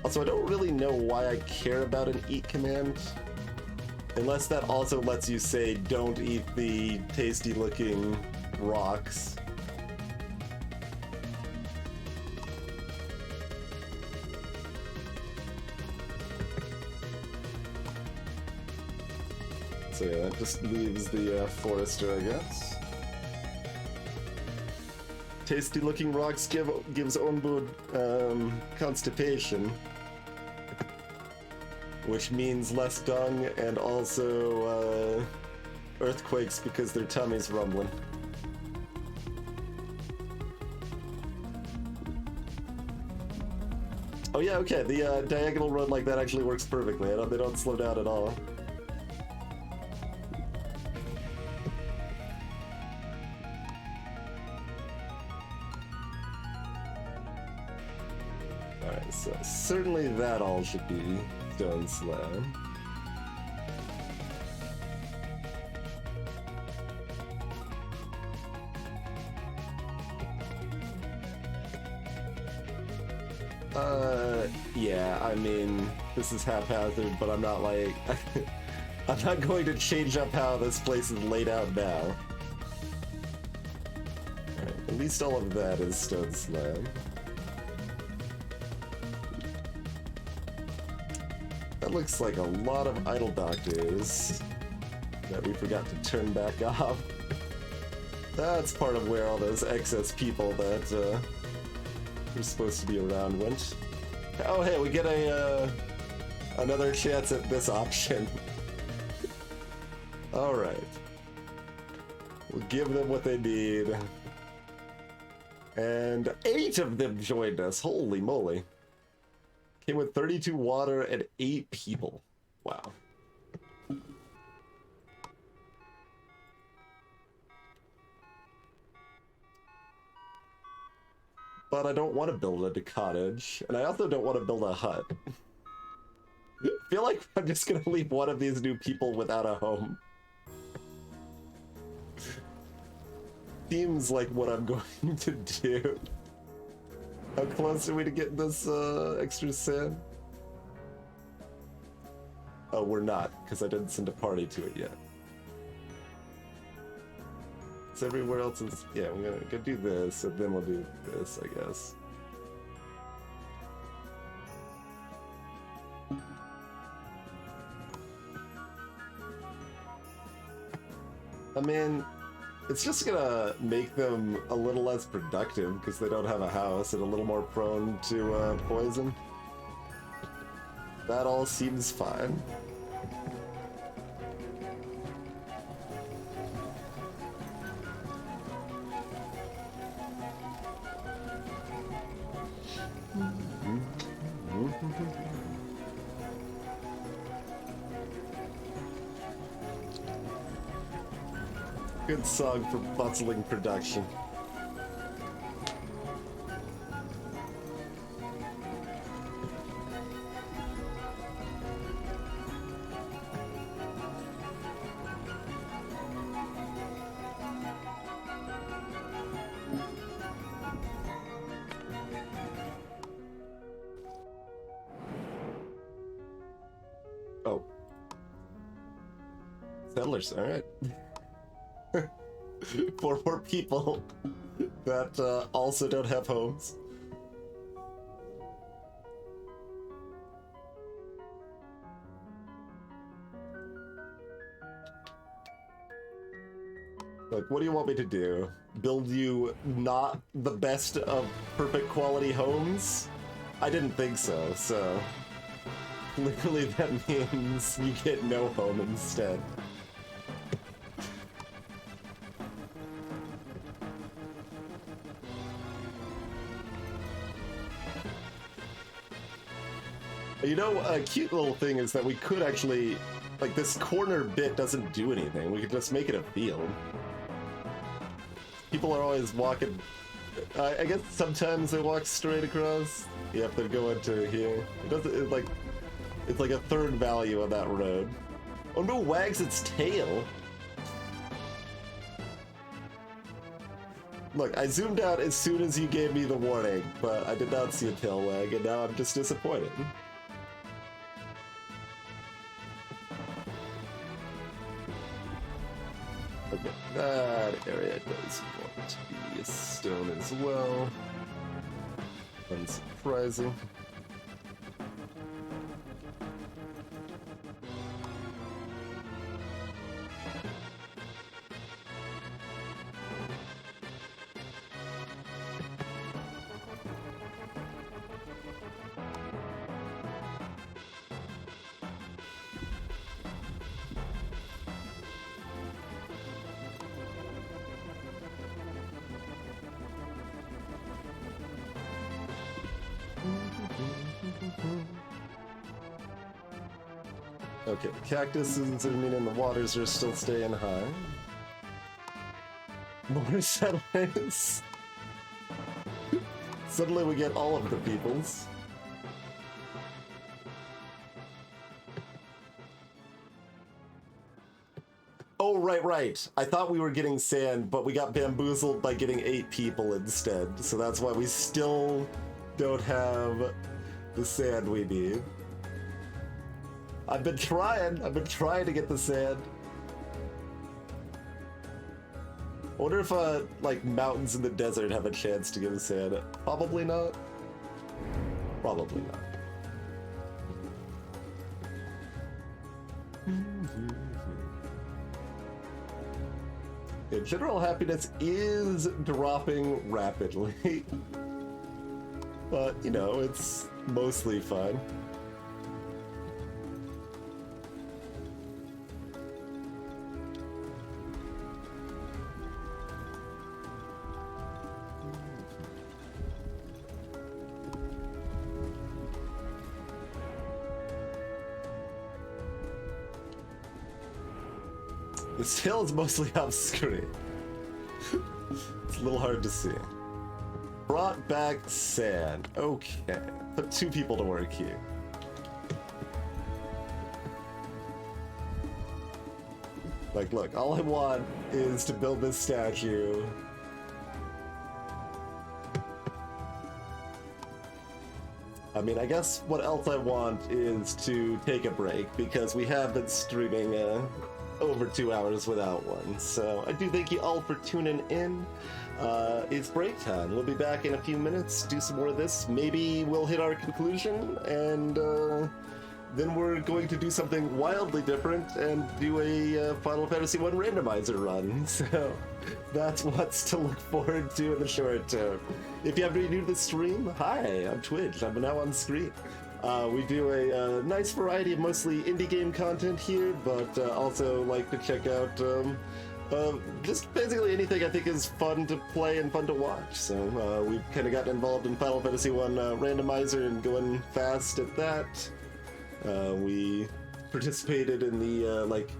[SPEAKER 1] Also, I don't really know why I care about an eat command. Unless that also lets you say, don't eat the tasty-looking rocks. So yeah, that just leaves the forester, I guess. Tasty-looking rocks gives Onbu constipation, which means less dung and also earthquakes because their tummy's rumbling. Oh yeah, okay, the diagonal road like that actually works perfectly. They don't slow down at all. Alright, so certainly that all should be stone slab. Yeah, I mean, this is haphazard, but I'm not like... I'm not going to change up how this place is laid out now. Alright, at least all of that is stone slab. That looks like a lot of idle doctors that we forgot to turn back off. That's part of where all those excess people that were supposed to be around went. Oh hey, we get a another chance at this option. Alright. We'll give them what they need. And 8 of them joined us, holy moly. Came with 32 water and 8 people. Wow. But I don't want to build a cottage, and I also don't want to build a hut. I feel like I'm just gonna leave one of these new people without a home. Seems like what I'm going to do. How close are we to getting this extra sand? Oh, we're not, because I didn't send a party to it yet. So everywhere else is... Yeah, we're gonna go do this, and then we'll do this, I guess. I mean, it's just gonna make them a little less productive because they don't have a house and a little more prone to poison. That all seems fine. Good song for bustling production. Settlers, alright. 4 more people that also don't have homes. Like, what do you want me to do? Build you not the best of perfect quality homes? I didn't think so, so... Literally that means you get no home instead. You know, a cute little thing is that we could actually... Like, this corner bit doesn't do anything. We could just make it a field. People are always walking... I guess sometimes they walk straight across. You have to go into here. It doesn't... It's like a third value on that road. Oh no, wags its tail! Look, I zoomed out as soon as you gave me the warning, but I did not see a tail wag, and now I'm just disappointed. Okay, that area does want to be a stone as well. Unsurprising. Okay, cactuses, I mean, and the waters are still staying high. More settlers. Suddenly we get all of the peoples. Oh, right. I thought we were getting sand, but we got bamboozled by getting 8 people instead. So that's why we still don't have the sand we need. I've been trying to get the sand. I wonder if, like, mountains in the desert have a chance to give the sand. Probably not. Probably not. Yeah, general happiness is dropping rapidly. But, you know, it's mostly fine. This hill is mostly off screen. It's a little hard to see. Brought back sand. Okay. Put 2 people to work here. Like, look, all I want is to build this statue. I mean, I guess what else I want is to take a break, because we have been streaming over 2 hours without one. So I do thank you all for tuning in. It's break time. We'll be back in a few minutes, do some more of this. Maybe we'll hit our conclusion, and then we're going to do something wildly different and do a Final Fantasy 1 randomizer run. So that's what's to look forward to in the short term. If you happen to be new to the stream, hi, I'm Twitch. I'm now on screen. We do a nice variety of mostly indie game content here, but also like to check out just basically anything I think is fun to play and fun to watch. So we've kind of gotten involved in Final Fantasy 1 randomizer and going fast at that. We participated in the like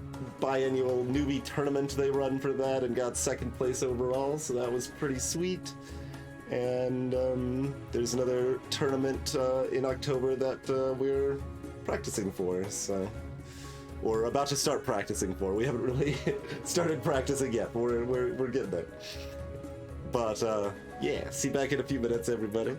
[SPEAKER 1] biannual newbie tournament they run for that and got 2nd place overall, so that was pretty sweet. And there's another tournament in October that we're practicing for, so, or about to start practicing for. We haven't really started practicing yet, but we're getting there. But yeah, see you back in a few minutes, everybody.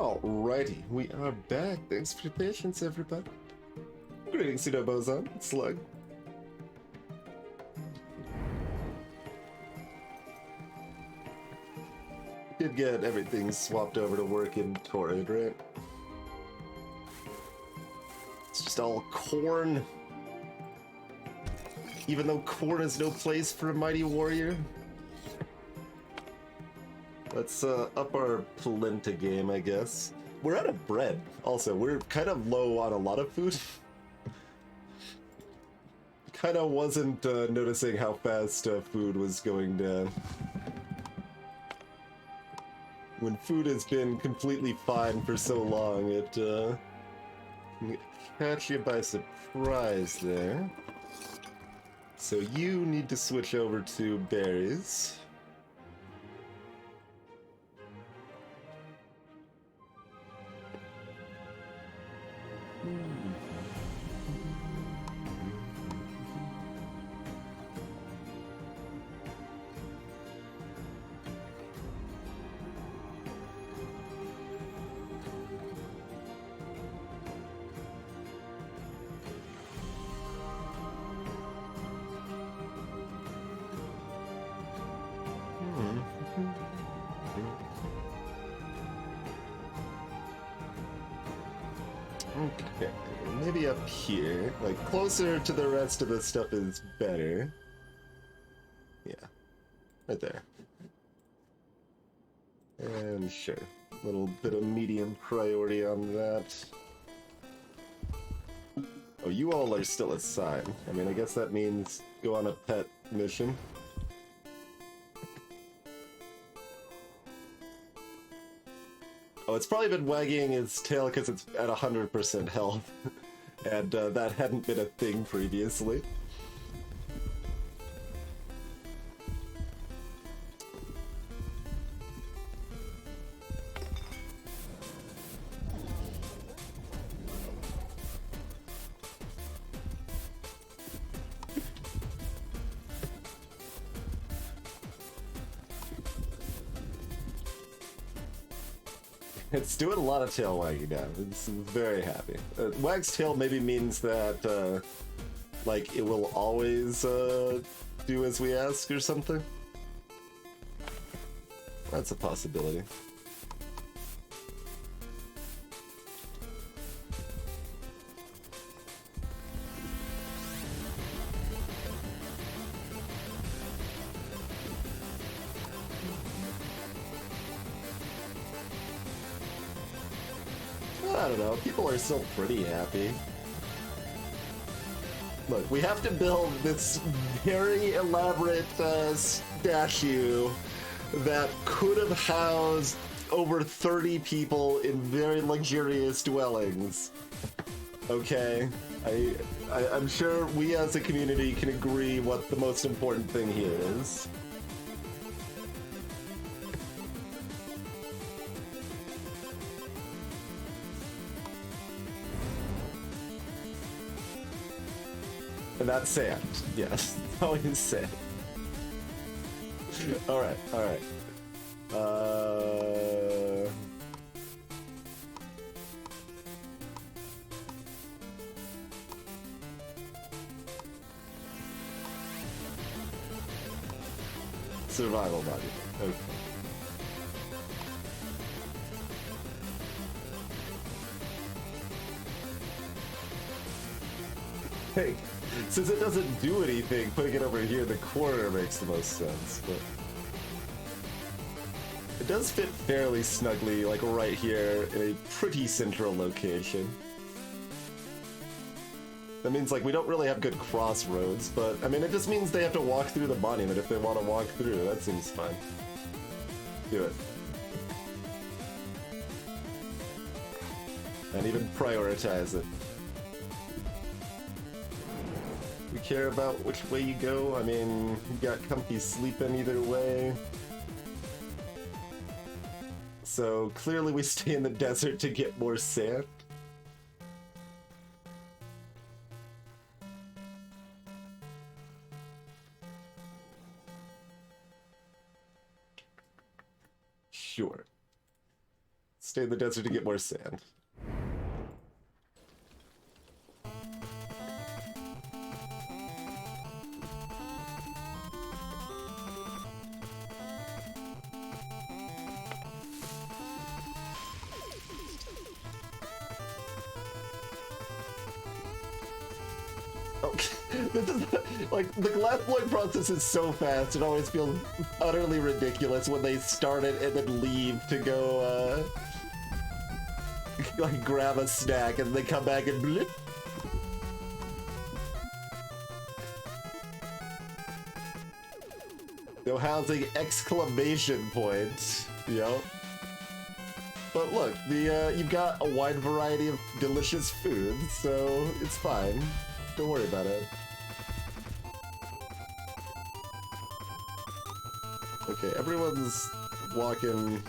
[SPEAKER 1] Alrighty, we are back. Thanks for your patience, everybody. Greetings, Pseudo Boson, Slug. Did get everything swapped over to work in Torrid, right? It's just all corn. Even though corn is no place for a mighty warrior. Let's up our polenta game, I guess. We're out of bread. Also, we're kind of low on a lot of food. Kind of wasn't noticing how fast food was going down. When food has been completely fine for so long, it can catch you by surprise there. So you need to switch over to berries. Okay, maybe up here, like closer to the rest of the stuff is better. Yeah, right there. And sure, a little bit of medium priority on that. Oh, you all are still assigned. I mean, I guess that means go on a pet mission. Oh, it's probably been wagging its tail because it's at 100% health. And that hadn't been a thing previously. It's doing a lot of tail wagging now. It's very happy. Wag's tail maybe means that, like, it will always do as we ask or something. That's a possibility. I don't know, people are still pretty happy. Look, we have to build this very elaborate statue that could have housed over 30 people in very luxurious dwellings. Okay? I'm sure we as a community can agree what the most important thing here is. And that's sand. Yes, always sand. Alright, alright. Survival body. Okay. Hey. Since it doesn't do anything, putting it over here in the corner makes the most sense, but... It does fit fairly snugly, like right here, in a pretty central location. That means, like, we don't really have good crossroads, but, I mean, it just means they have to walk through the monument if they want to walk through. That seems fine. Do it. And even prioritize it. We care about which way you go. I mean, you got comfy sleeping either way. So clearly we stay in the desert to get more sand. Sure. Stay in the desert to get more sand. Like, the glass blowing process is so fast, it always feels utterly ridiculous when they start it and then leave to go, like, grab a snack and they come back and blip. No housing exclamation point. Yep. But look, you've got a wide variety of delicious food, so it's fine. Don't worry about it. Okay, everyone's walking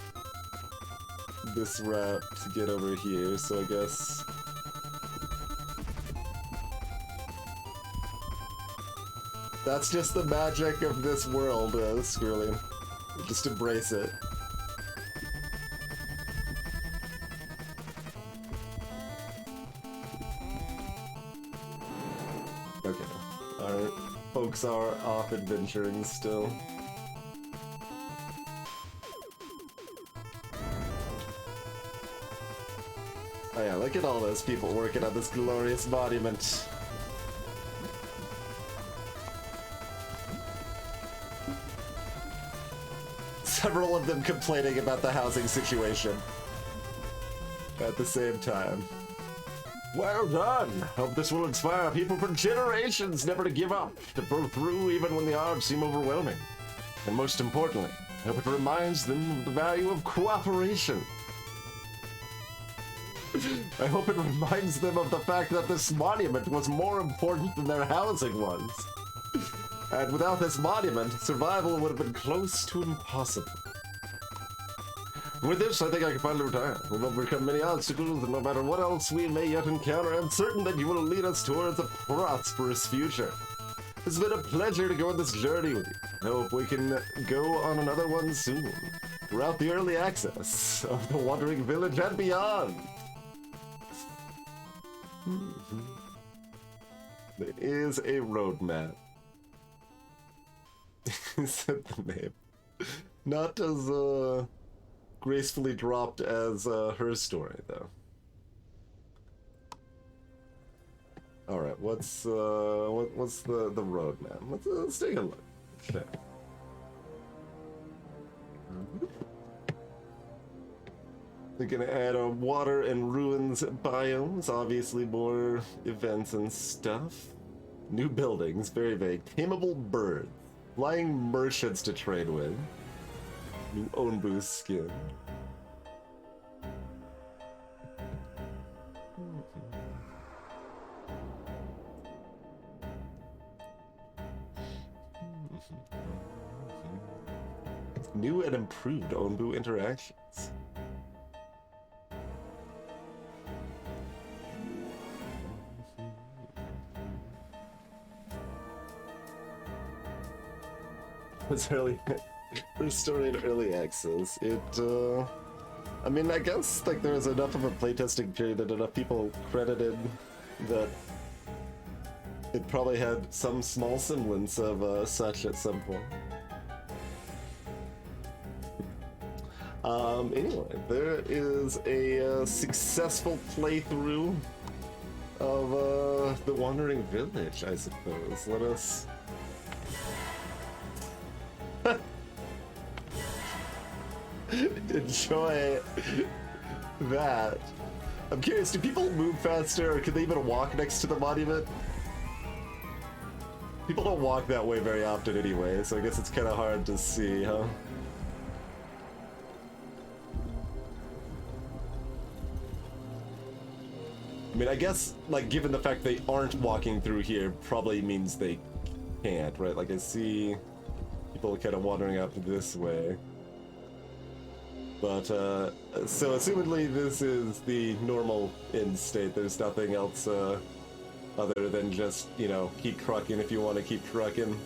[SPEAKER 1] this route to get over here, so I guess... That's just the magic of this world, Squirrely. Just embrace it. Okay, our folks are off adventuring still. Oh yeah, look at all those people working on this glorious monument. Several of them complaining about the housing situation at the same time. Well done! Hope this will inspire people for generations never to give up, to pull through even when the odds seem overwhelming. And most importantly, I hope it reminds them of the value of cooperation. I hope it reminds them of the fact that this monument was more important than their housing was. And without this monument, survival would have been close to impossible. With this, I think I can finally retire. We'll overcome many obstacles, and no matter what else we may yet encounter, I'm certain that you will lead us towards a prosperous future. It's been a pleasure to go on this journey with you. I hope we can go on another one soon, throughout the early access of the Wandering Village and beyond. There is a roadmap. Said the name. Not as gracefully dropped as her story, though. All right, what's the roadmap? Let's take a look. Okay. They're gonna add a water and ruins biomes, obviously more events and stuff. New buildings, very vague. Tameable birds. Flying merchants to trade with. New Onbu skin. New and improved Onbu interactions. It's early, restoring early access. I mean, I guess like there was enough of a playtesting period that enough people credited that it probably had some small semblance of such at some point. Anyway, there is a successful playthrough of the Wandering Village, I suppose. Let us enjoy that. I'm curious, do people move faster, or can they even walk next to the monument? People don't walk that way very often anyway, so I guess it's kind of hard to see, huh? I mean, I guess, like, given the fact they aren't walking through here, probably means they can't, right? Like, I see people kind of wandering up this way. But, so assumedly this is the normal end state. There's nothing else, other than just, you know, keep trucking if you want to keep trucking.